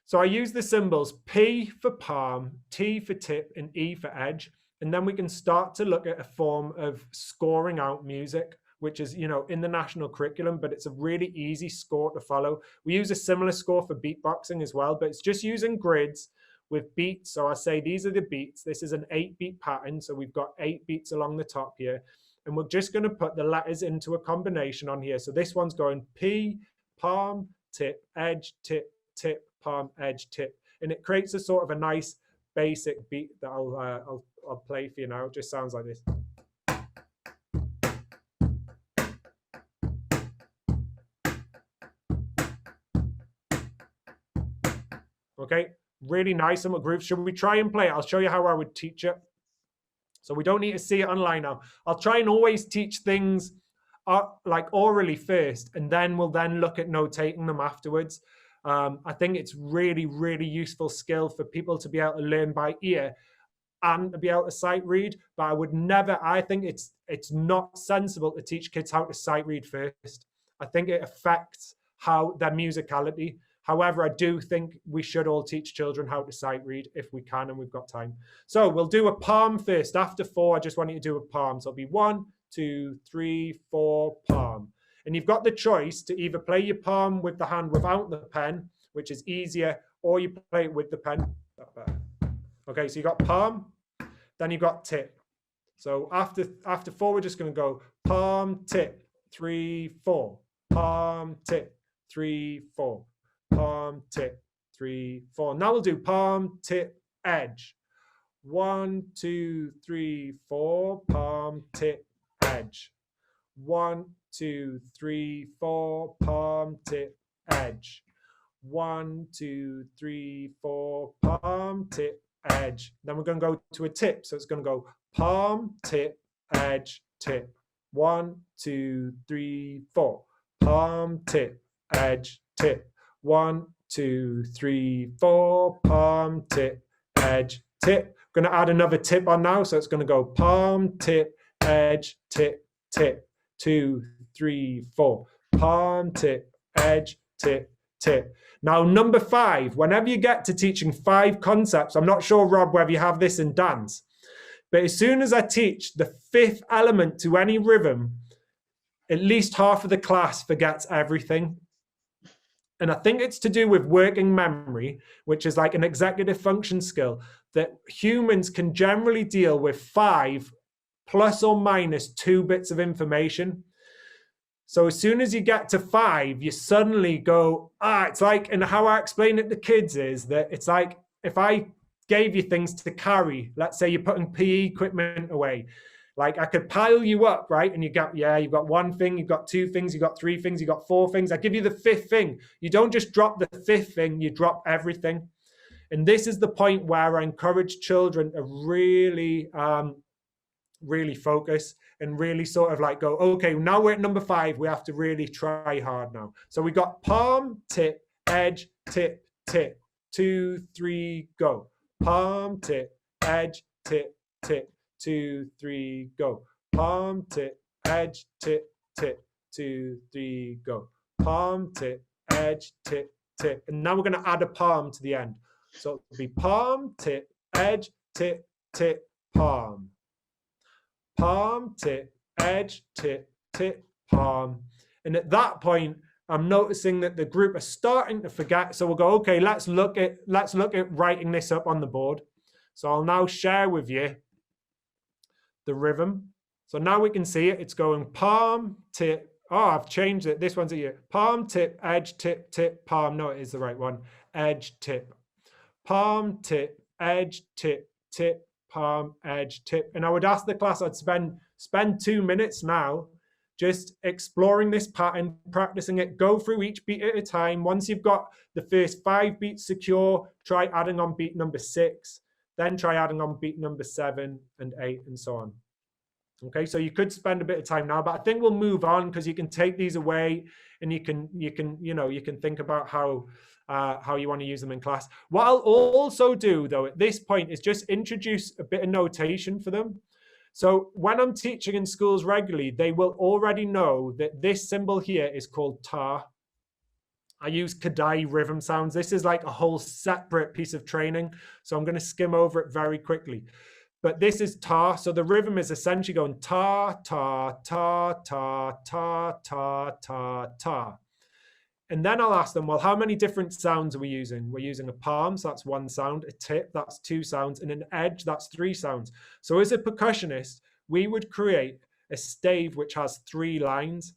So I use the symbols P for palm, T for tip, and E for edge. And then we can start to look at a form of scoring out music, which is, you know, in the national curriculum, but it's a really easy score to follow. We use a similar score for beatboxing as well, but it's just using grids with beats. So I say these are the beats. This is an 8-beat pattern. So we've got 8 beats along the top here. And we're just going to put the letters into a combination on here. So this one's going P, palm, tip, edge, tip, tip, palm, edge, tip. And it creates a sort of a nice basic beat that I'll play for you now. It just sounds like this. Okay, really nice and groove. Should we try and play it? I'll show you how I would teach it. So we don't need to see it online now. I'll try and always teach things like orally first, and then we'll then look at notating them afterwards. I think it's really, really useful skill for people to be able to learn by ear and to be able to sight read. But I would never, I think it's not sensible to teach kids how to sight read first. I think it affects how their musicality. However, I do think we should all teach children how to sight read if we can and we've got time. So we'll do a palm first. After 4, I just want you to do a palm. So it'll be 1, 2, 3, 4, palm. And you've got the choice to either play your palm with the hand without the pen, which is easier, or you play it with the pen. Okay, so you got palm, then you've got tip. So after 4, we're just going to go palm, tip, 3, 4, palm, tip, 3, 4, palm, tip, 3, 4. Now we'll do palm, tip, edge. 1, 2, 3, 4, palm, tip, edge. 1, 2, 3, 4, palm, tip, edge. 1, 2, 3, 4, palm, tip, edge. Then we're going to go to a tip. So it's going to go palm, tip, edge, tip. 1, 2, 3, 4, palm, tip, edge, tip. 1, 2, 3, 4, palm, tip, edge, tip. I'm going to add another tip on now. So it's going to go palm, tip, edge, tip, tip. 2, 3, 4, palm, tip, edge, tip, tip. Now, number 5, whenever you get to teaching 5 concepts, I'm not sure, Rob, whether you have this in dance, but as soon as I teach the 5th element to any rhythm, at least half of the class forgets everything. And I think it's to do with working memory, which is like an executive function skill that humans can generally deal with 5 plus or minus 2 bits of information. So as soon as you get to 5, you suddenly go, it's like, and how I explain it to kids is that it's like, if I gave you things to carry, let's say you're putting PE equipment away, like I could pile you up, right? And you've got 1 thing, you've got 2 things, you've got 3 things, you've got 4 things. I give you the 5th thing. You don't just drop the 5th thing, you drop everything. And this is the point where I encourage children to really focus and really sort of like go, okay, now we're at number 5, we have to really try hard now. So we got palm, tip, edge, tip, tip. 2, 3, go. Palm, tip, edge, tip, tip. 2, 3, go. Palm, tip, edge, tip, tip. 2, 3, go. Palm, tip, edge, tip, tip. And now we're going to add a palm to the end. So it'll be palm, tip, edge, tip, tip, palm. Palm, tip, edge, tip, tip, palm. And at that point, I'm noticing that the group are starting to forget. So we'll go, okay, let's look at writing this up on the board. So I'll now share with you the rhythm. So now we can see it. It's going palm, tip. Oh, I've changed it. This one's here. Palm, tip, edge, tip, tip, palm. No, it is the right one. Edge, tip. Palm, tip, edge, tip, tip, palm, edge, tip. And I would ask the class, I'd spend 2 minutes now just exploring this pattern, practicing it, go through each beat at a time. Once you've got the first 5 beats secure, try adding on beat number 6, then try adding on beat number 7 and 8 and so on. Okay, so you could spend a bit of time now, but I think we'll move on because you can take these away and you can think about how you want to use them in class. What I'll also do though at this point is just introduce a bit of notation for them. So when I'm teaching in schools regularly, they will already know that this symbol here is called tar. I use Kadai rhythm sounds. This is like a whole separate piece of training. So I'm going to skim over it very quickly. But this is tar. So the rhythm is essentially going tar, tar, tar, tar, tar, tar, tar, tar. And then I'll ask them, well, how many different sounds are we using? We're using a palm, so that's 1 sound, a tip, that's 2 sounds, and an edge, that's 3 sounds. So as a percussionist, we would create a stave which has 3 lines,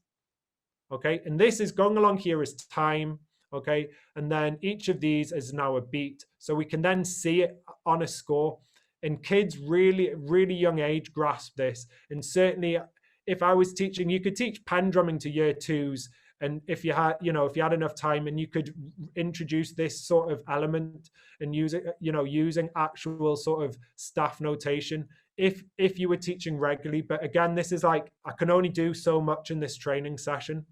okay? And this is going along here as time, okay? And then each of these is now a beat. So we can then see it on a score. And kids really, really young age grasp this. And certainly if I was teaching, you could teach pen drumming to year 2s. And if you had enough time and you could introduce this sort of element and use it, using actual sort of staff notation, if you were teaching regularly. But again, this is like, I can only do so much in this training session.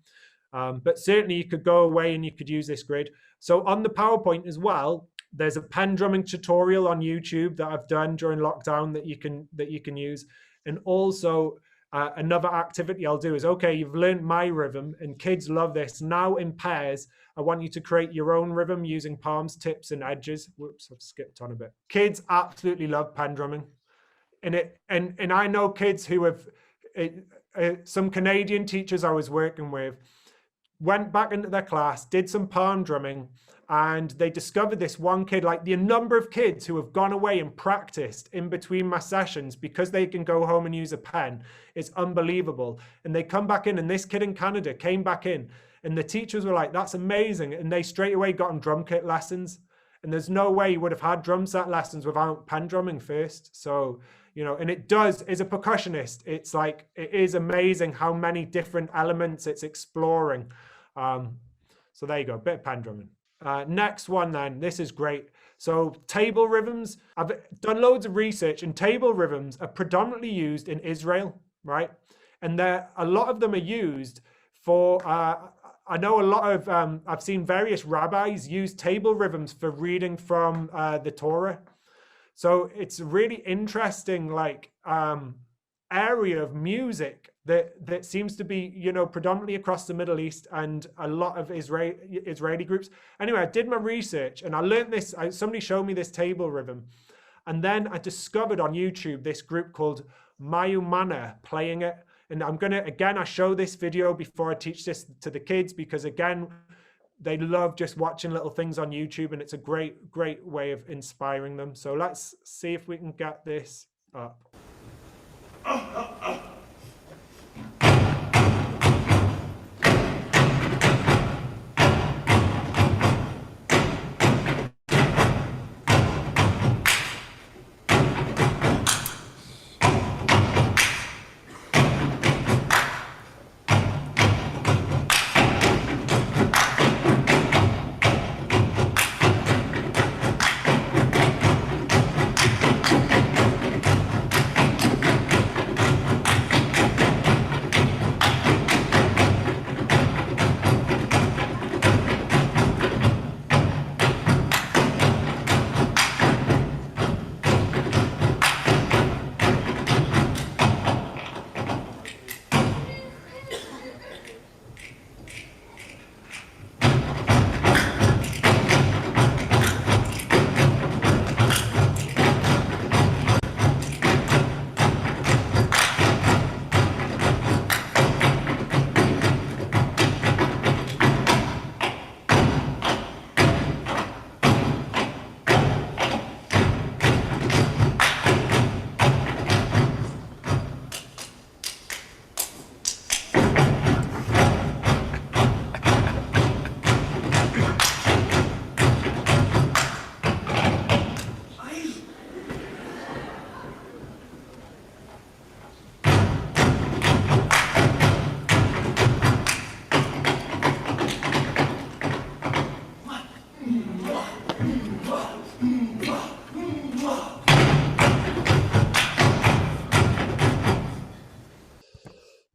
But certainly you could go away and you could use this grid. So on the PowerPoint as well, there's a pen drumming tutorial on YouTube that I've done during lockdown that you can use. And also another activity I'll do is, okay, you've learned my rhythm and kids love this. Now in pairs, I want you to create your own rhythm using palms, tips and edges. Whoops, I've skipped on a bit. Kids absolutely love pen drumming. And I know kids who have, some Canadian teachers I was working with, went back into their class, did some palm drumming, and they discovered this one kid, like the number of kids who have gone away and practiced in between my sessions because they can go home and use a pen is unbelievable. And they come back in, and this kid in Canada came back in, and the teachers were like, that's amazing. And they straight away got him drum kit lessons. And there's no way you would have had drum set lessons without pen drumming first. So, and it does, as a percussionist, it's like, it is amazing how many different elements it's exploring. So there you go, a bit of pen drumming. Next one then, this is great. So table rhythms, I've done loads of research, and table rhythms are predominantly used in Israel, right? And a lot of them are used for, I know a lot of, I've seen various rabbis use table rhythms for reading from the Torah. So it's a really interesting area of music that seems to be, predominantly across the Middle East and a lot of Israeli groups. Anyway, I did my research and I learned this. Somebody showed me this table rhythm. And then I discovered on YouTube this group called Mayumana playing it. And I'm going to, again, I show this video before I teach this to the kids because, again, they love just watching little things on YouTube, and it's a great, great way of inspiring them. So let's see if we can get this up.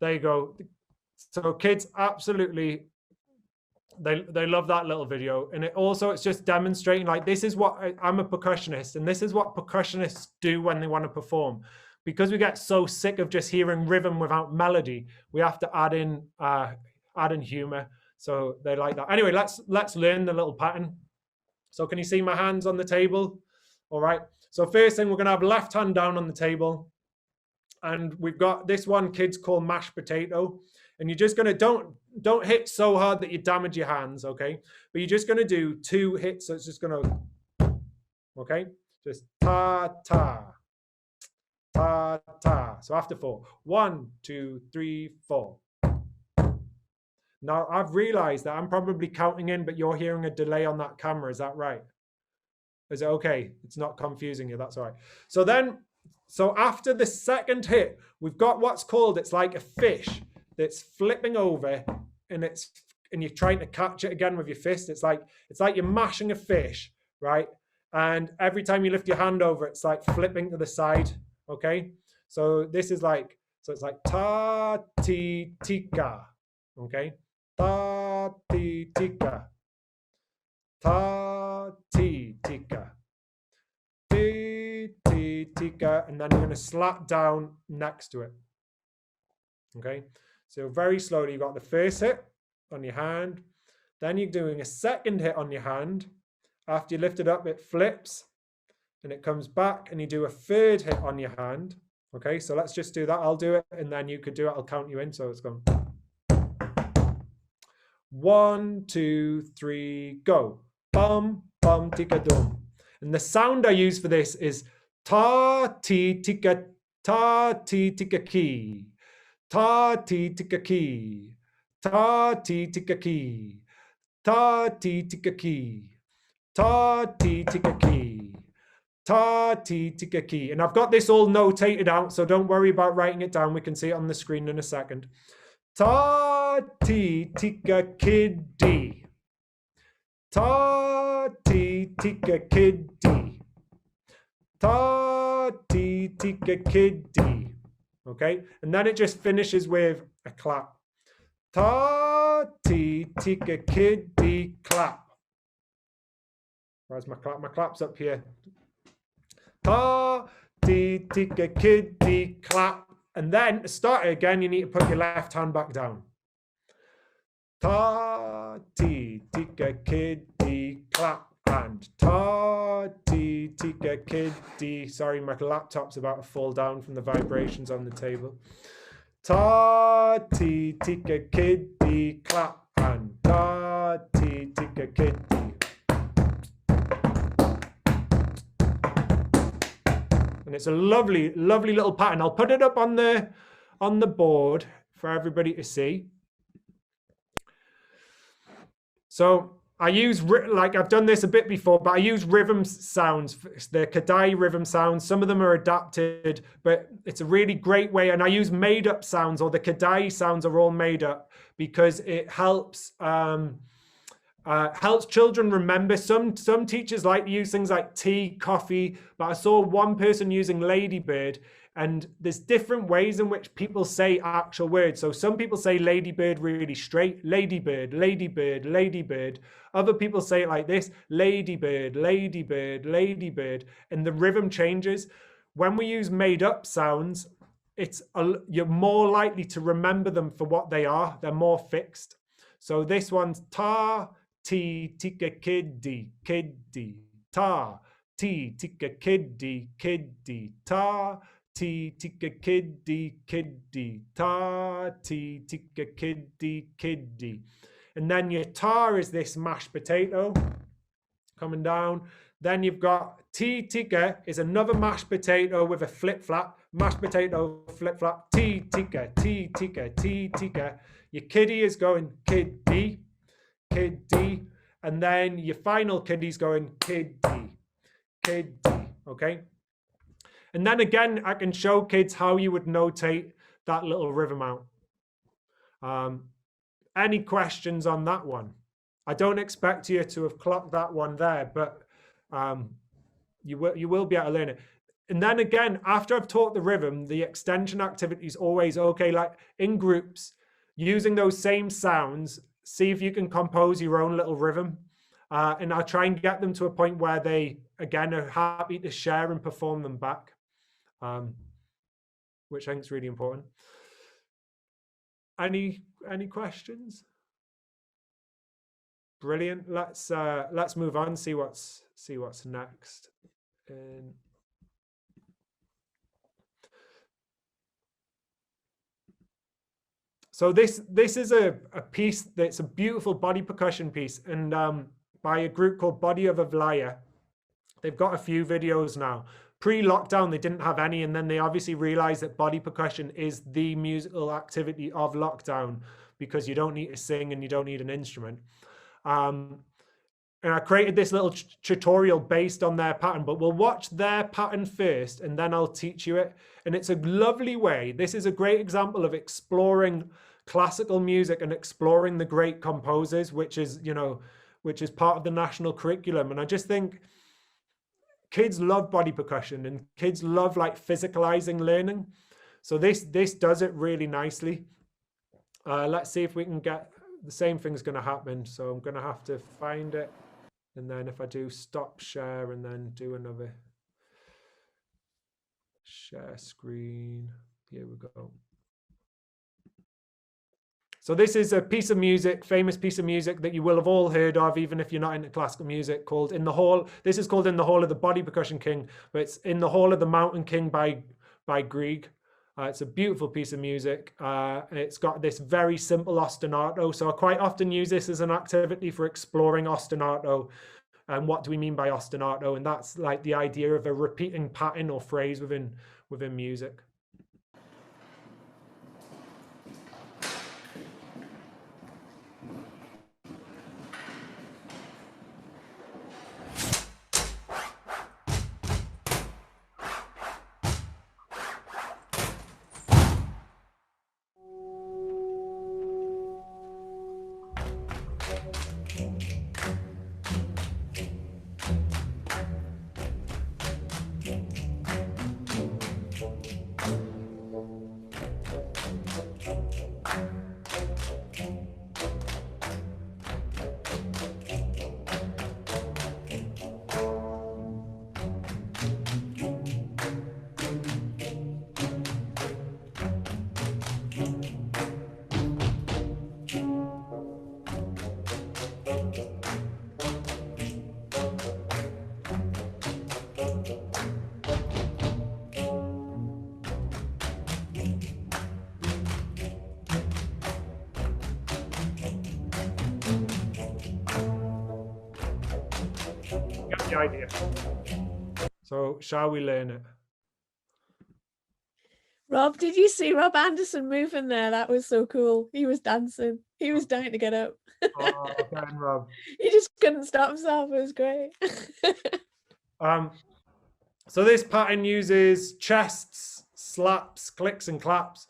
there you go. So kids absolutely, they love that little video. And it's just demonstrating, like, this is what I'm a percussionist, and this is what percussionists do when they want to perform. Because we get so sick of just hearing rhythm without melody, we have to add in humor. So they like that. Anyway, let's learn the little pattern. So can you see my hands on the table? All right. So first thing, we're going to have left hand down on the table. And we've got this one kids call mashed potato. And you're just going to, don't hit so hard that you damage your hands, okay? But you're just going to do 2 hits. So it's just going to, okay? Just ta, ta. Ta, ta. So after 4. 1, 2, 3, 4. Now I've realized that I'm probably counting in, but you're hearing a delay on that camera. Is that right? Is it okay? It's not confusing you. That's all right. So after the second hit, we've got what's called, it's like a fish that's flipping over, and you're trying to catch it again with your fist. It's like you're mashing a fish, right? And every time you lift your hand over, it's like flipping to the side. Okay, so this is like, so it's like ta ti tika, okay, ta ti tika, ta ti tika, ti ti tika, and then you're going to slap down next to it. Okay, so very slowly, you've got the first hit on your hand, then you're doing a second hit on your hand. After you lift it up, it flips. And it comes back, and you do a third hit on your hand. Okay, so let's just do that. I'll do it, and then you could do it. I'll count you in. So it's going 1, 2, 3, go. Bum, bum, tika, dum. And the sound I use for this is ta, ti, tika, ta, ti, tika, ki. Ta, ti, tika, ki. Ta, ti, tika, ki. Ta, ti, tika, ki. Ta, ti, tika, ki. Ta, ti, tika, ki. And I've got this all notated out, so don't worry about writing it down. We can see it on the screen in a second. Ta, ti, tika, kiddy. Ta, ti, tika, kiddy. Ta, ti, tika, kiddy. Okay, and then it just finishes with a clap. Ta, ti, tika, kiddy, clap. Where's my clap? My clap's up here. Ta, ti, tika, kiddy, clap. And then to start it again, you need to put your left hand back down. Ta, ti, tika, kiddy, clap. And ta, ti, tika, kiddy. Sorry, my laptop's about to fall down from the vibrations on the table. Ta, ti, tika, kiddy, clap. And ta, ti, tika, kiddy. And it's a lovely, lovely little pattern. I'll put it up on the board for everybody to see. So I use, like I've done this a bit before, but I use rhythm sounds, the Kadai rhythm sounds. Some of them are adapted, but it's a really great way. And I use made up sounds, or the Kadai sounds are all made up, because it helps children remember. Some teachers like to use things like tea, coffee, but I saw one person using ladybird, and there's different ways in which people say actual words. So some people say ladybird really straight, ladybird, ladybird, ladybird. Other people say it like this, ladybird, ladybird, ladybird, and the rhythm changes. When we use made up sounds, you're more likely to remember them for what they are. They're more fixed. So this one's ta, ti, tika, kiddy, kiddy, ta, ti, tika, kiddy, kiddy, ta, ti, tika, kiddy, kiddy, ta, ti, tika, kiddy, kiddy. And then your ta is this mashed potato coming down. Then you've got ti, tika is another mashed potato with a flip flap, mashed potato, flip flap, ti, tika, ti, tika, ti, tika. Your kiddie is going kiddy, kiddy, and then your final kiddie's going kiddy, kiddy, okay? And then again, I can show kids how you would notate that little rhythm out. Any questions on that one? I don't expect you to have clocked that one there, but you will be able to learn it. And then again, after I've taught the rhythm, the extension activity is always, okay, like in groups, using those same sounds, see if you can compose your own little rhythm. And I'll try and get them to a point where they, again, are happy to share and perform them back, which I think is really important. Any questions? Brilliant. Let's move on, see what's next. So this is a piece that's a beautiful body percussion piece, and by a group called Body of Avlaya. They've got a few videos now. Pre-lockdown, they didn't have any, and then they obviously realized that body percussion is the musical activity of lockdown because you don't need to sing and you don't need an instrument. And I created this little tutorial based on their pattern, but we'll watch their pattern first and then I'll teach you it. And it's a lovely way. This is a great example of exploring classical music and exploring the great composers, which is, you know, which is part of the national curriculum. And I just think kids love body percussion and kids love like physicalizing learning. So this does it really nicely. Let's see if we can get, the same thing's going to happen. So I'm going to have to find it. And then if I do stop share and then do another share screen, here we go. So this is a piece of music, famous piece of music that you will have all heard of, even if you're not into classical music, called In the Hall. This is called In the Hall of the Body Percussion King, but it's In the Hall of the Mountain King by Grieg. It's a beautiful piece of music. It's got this very simple ostinato. So I quite often use this as an activity for exploring ostinato. And what do we mean by ostinato? And that's like the idea of a repeating pattern or phrase within music. Idea. So shall we learn it? Rob, did you see Rob Anderson moving there? That was so cool. He was dancing. He was dying to get up. Oh, again, Rob. He just couldn't stop himself. It was great. So this pattern uses chests, slaps, clicks, and claps.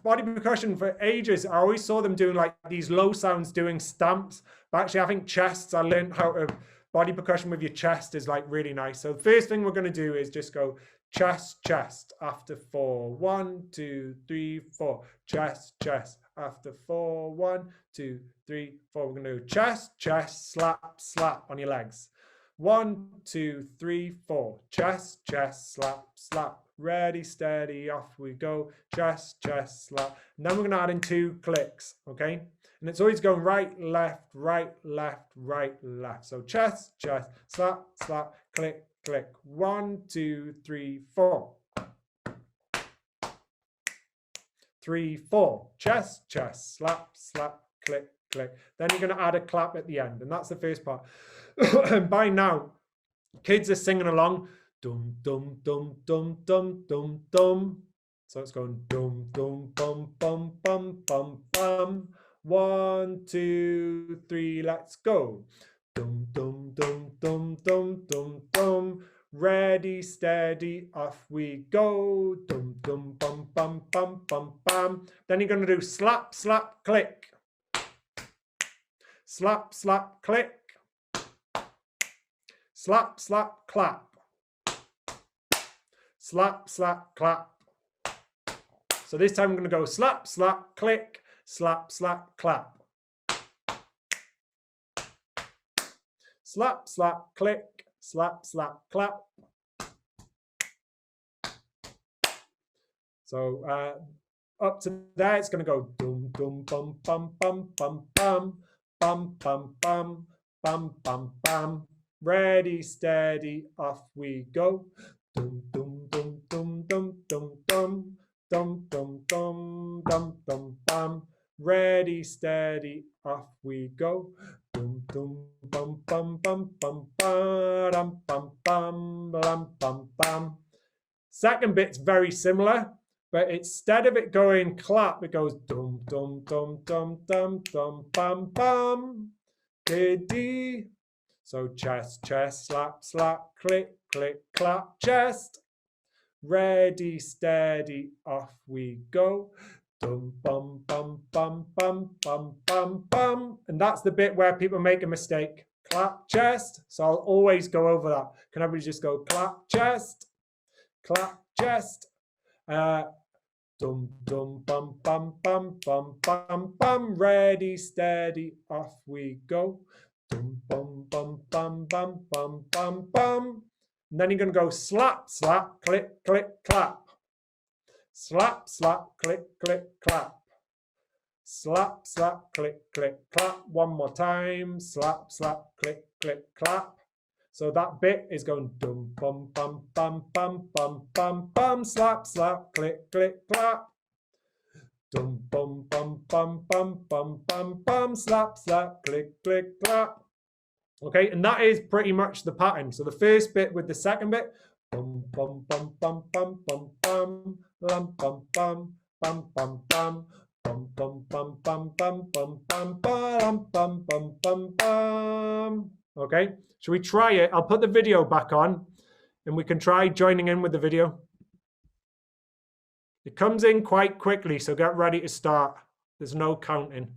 Body percussion for ages, I always saw them doing like these low sounds doing stamps, but actually I think chests, I learned how to body percussion with your chest is like really nice. So the first thing we're going to do is just go chest, chest after 4, 1, 2, 3, 4, chest, chest after 4, 1, 2, 3, 4. We're going to do chest, chest, slap, slap on your legs. 1, 2, 3, 4, chest, chest, slap, slap. Ready, steady, off we go. Chest, chest, slap. And then we're going to add in 2 clicks, okay? And it's always going right, left, right, left, right, left. So chest, chest, slap, slap, click, click. 1, 2, 3, 4. 3, 4. Chest, chest, slap, slap, click, click. Then you're going to add a clap at the end. And that's the first part. And by now, kids are singing along. Dum, dum, dum, dum, dum, dum, dum. So it's going dum, dum, bum, bum, bum, bum, bum. 1, 2, 3, let's go. Dum, dum, dum, dum, dum, dum, dum. Ready, steady, off we go. Dum, dum, bum, bum, bum, bum, bum. Then you're going to do slap, slap, click. Slap, slap, click. Slap, slap, clap. slap, slap, clap. So this time I'm going to go slap, slap, click, slap, slap, clap. Slap, slap, click, slap, slap, clap. So up to there, it's going to go dum, dum, bum, bum, bum, bum, bum, bum, bum, bum, bum, bum, bum. Ready, steady, off we go. Dum, dum, dum, dum, dum, dum, dum, dum, dum, dum, dum, dum, bum. Ready, steady, off we go. Dum, dum, bum, bum, bum, bum, bum, bum, bum, bum, bum, bum. Second bit's very similar, but instead of it going clap, it goes dum, dum, dum, dum, dum, dum, bum, bum, diddy. So chest, chest, slap, slap, click, click, clap, chest. Ready, steady, off we go. Dum, bum, bum, bum, bum, bum, bum, bum. And that's the bit where people make a mistake. Clap, chest. So I'll always go over that. Can everybody just go clap, chest, clap, chest. Dum, dum, bum, bum, bum, bum, bum, bum. Ready, steady, off we go. Dum, bum, bum, bum, bum, bum, bum, bum. And then you're going to go slap, slap, click, click, clap. Slap, slap, click, click, clap. Slap, slap, click, click, clap. One more time. Slap, slap, click, click, clap. So that bit is going dum, bum, bum, bum, bum, bum, bum, bum. Slap, slap, click, click, clap. Dum, bum, bum, bum, bum, bum, bum, bum. Slap, slap, click, click, clap. Okay, and that is pretty much the pattern. So the first bit with the second bit. Bum, bum, bum, bum, bum, bum, bum. Bum, bum, bum, bum, bum, bum. Bum, bum, bum, bum, bum, bum, bum, bum, bum, bum, bum, bum. Okay, shall we try it? I'll put the video back on and we can try joining in with the video. It comes in quite quickly, so get ready to start. There's no counting.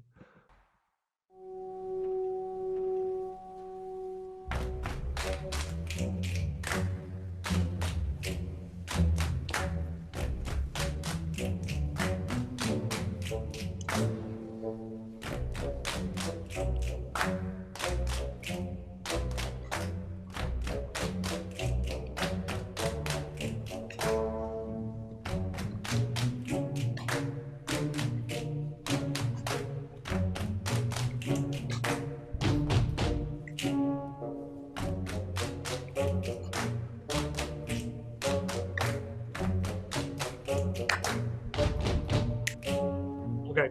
Okay,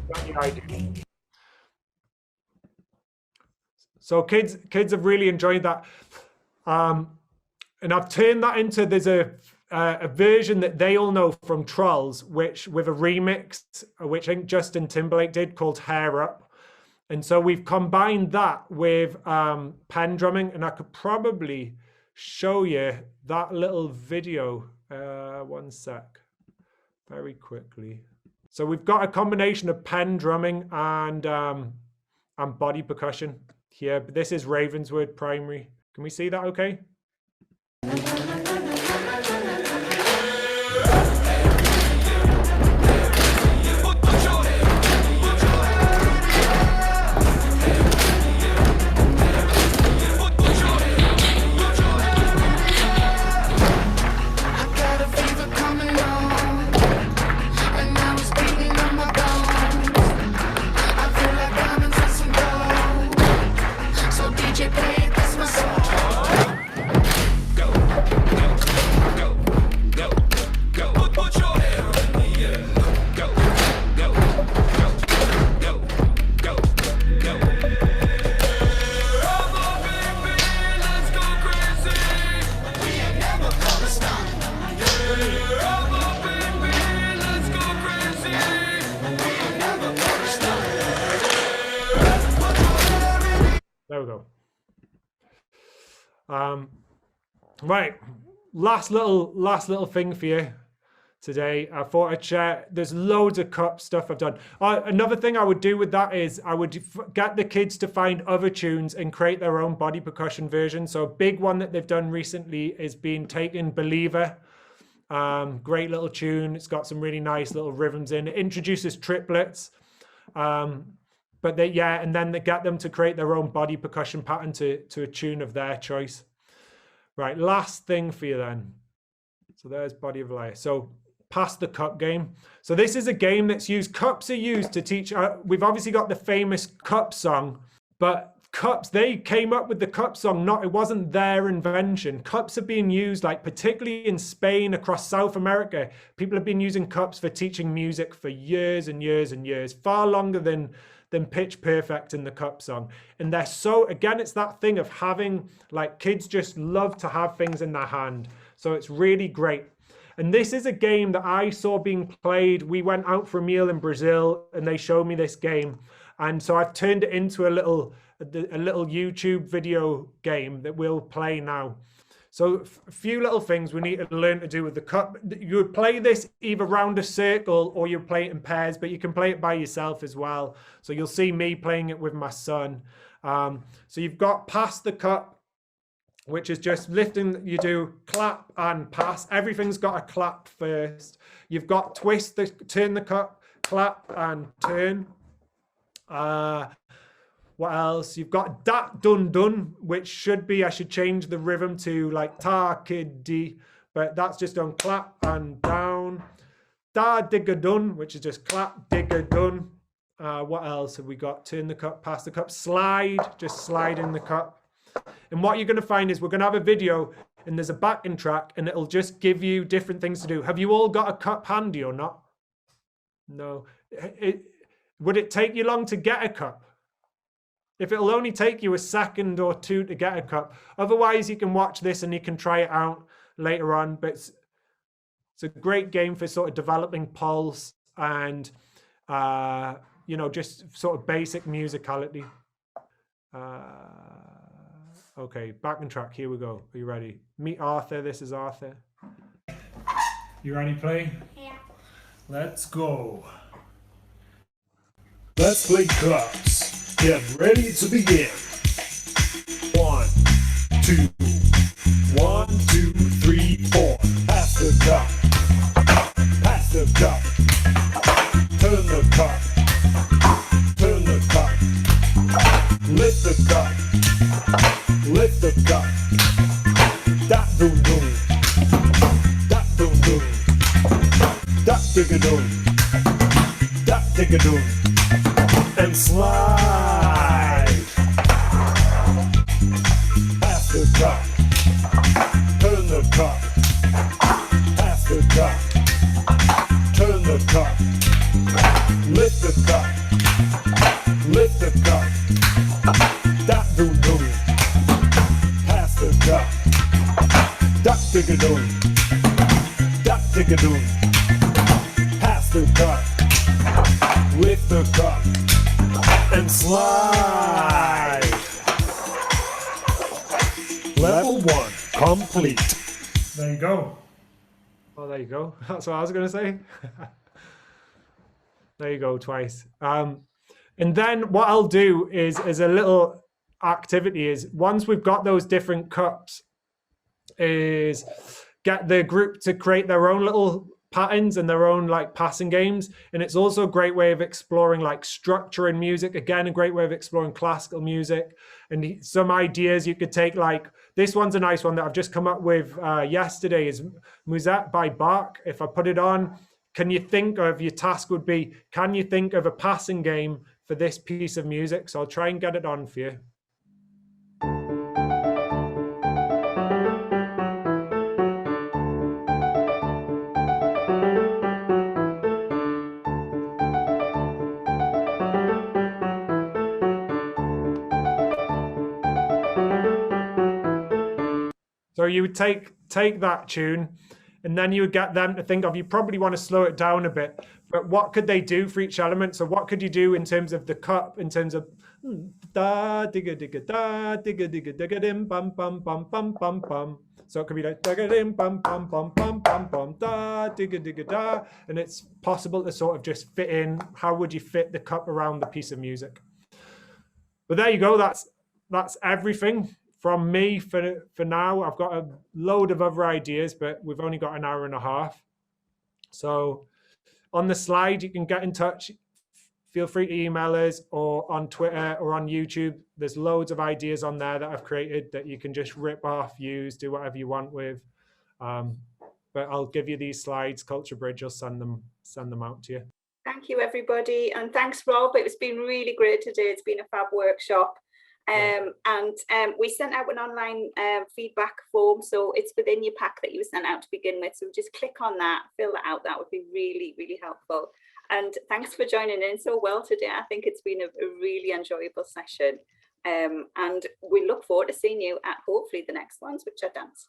got the idea. So kids have really enjoyed that, and I've turned that into, there's a version that they all know from Trolls, which with a remix, which I think Justin Timberlake did, called Hair Up. And so we've combined that with pen drumming, and I could probably show you that little video. One sec, very quickly. So we've got a combination of pen drumming and body percussion here. But this is Ravenswood Primary. Can we see that okay? There we go. Right, last little thing for you today. I thought I'd share. There's loads of cup stuff I've done. Another thing I would do with that is I would get the kids to find other tunes and create their own body percussion version. So a big one that they've done recently is being taken Believer Great little tune. It's got some really nice little rhythms in. It introduces triplets. But they, yeah, and then they get them to create their own body percussion pattern to a tune of their choice. Right, last thing for you then. So there's Body of Life. So Pass the Cup game. So this is a game that's used, cups are used to teach, we've obviously got the famous cup song, but cups, they came up with the cup song, it wasn't their invention. Cups have been used, like particularly in Spain, across South America. People have been using cups for teaching music for years and years and years, far longer than Pitch Perfect in the cup song. And they're so, again, it's that thing of having, like, kids just love to have things in their hand. So it's really great. And this is a game that I saw being played. We went out for a meal in Brazil and they showed me this game. And so I've turned it into a little YouTube video game that we'll play now. So a few little things we need to learn to do with the cup. You would play this either round a circle or you play it in pairs, but you can play it by yourself as well. So you'll see me playing it with my son. So you've got Pass the Cup, which is just lifting. You do clap and pass. Everything's got a clap first. You've got twist, turn the cup, clap and turn. What else? You've got dat dun dun, which should be, I should change the rhythm to like ta kid di, but that's just on clap and down. Da digga dun, which is just clap digga dun. What else have we got? Turn the cup, pass the cup, slide, just slide in the cup. And what you're going to find is we're going to have a video and there's a backing track and it'll just give you different things to do. Have you all got a cup handy or not? No. Would it take you long to get a cup? If it'll only take you a second or two to get a cup. Otherwise, you can watch this and you can try it out later on. But it's a great game for sort of developing pulse and, you know, just sort of basic musicality. Okay, backing track, here we go. Are you ready? Meet Arthur, this is Arthur. You ready to play? Yeah. Let's go. Let's play cups. Get ready to begin. 1, 2, 1, 2, 3, 4. Pass the cup. Pass the cup. Turn the cup. Turn the cup. Lift the cup. Lift the cup. Dat doom doom. Dat doom doom. Dat digga doom. Dat digga doom. And slide. Pass the cup. Turn the cup. Pass the cup. Turn the cup. Lift the cup. Lift the cup. Dat doom doom. Pass the cup. Dat digga doom. Dat digga doom. Pass the cup. Lift the cup. And slide. Level 1 complete. There you go. Oh, there you go. That's what I was going to say. There you go, twice. And then what I'll do is, as a little activity, is once we've got those different cups, is get the group to create their own little patterns and their own like passing games. And it's also a great way of exploring like structure in music. Again, a great way of exploring classical music. And some ideas you could take, like this one's a nice one that I've just come up with yesterday, is Musette by Bach. If I put it on, can you think of, your task would be, can you think of a passing game for this piece of music? So I'll try and get it on for you. So you would take that tune and then you would get them to think of, you probably want to slow it down a bit, but what could they do for each element? So what could you do in terms of the cup, in terms of da digga digga da digga digga digga dim bum bum bum bum bum bum. So it could be like digga dim bum bum bum bum bum bum da digga digga da, and it's possible to sort of just fit in, how would you fit the cup around the piece of music? But there you go, that's everything from me for now. I've got a load of other ideas, but we've only got an hour and a half. So on the slide, you can get in touch. Feel free to email us, or on Twitter or on YouTube. There's loads of ideas on there that I've created that you can just rip off, use, do whatever you want with. But I'll give you these slides. Culture Bridge will send them out to you. Thank you, everybody. And thanks, Rob. It's been really great today. It's been a fab workshop. We sent out an online feedback form, so it's within your pack that you were sent out to begin with. So just click on that, fill that out. That would be really, really helpful. And thanks for joining in so well today. I think it's been a really enjoyable session. And we look forward to seeing you at hopefully the next ones, which are dance.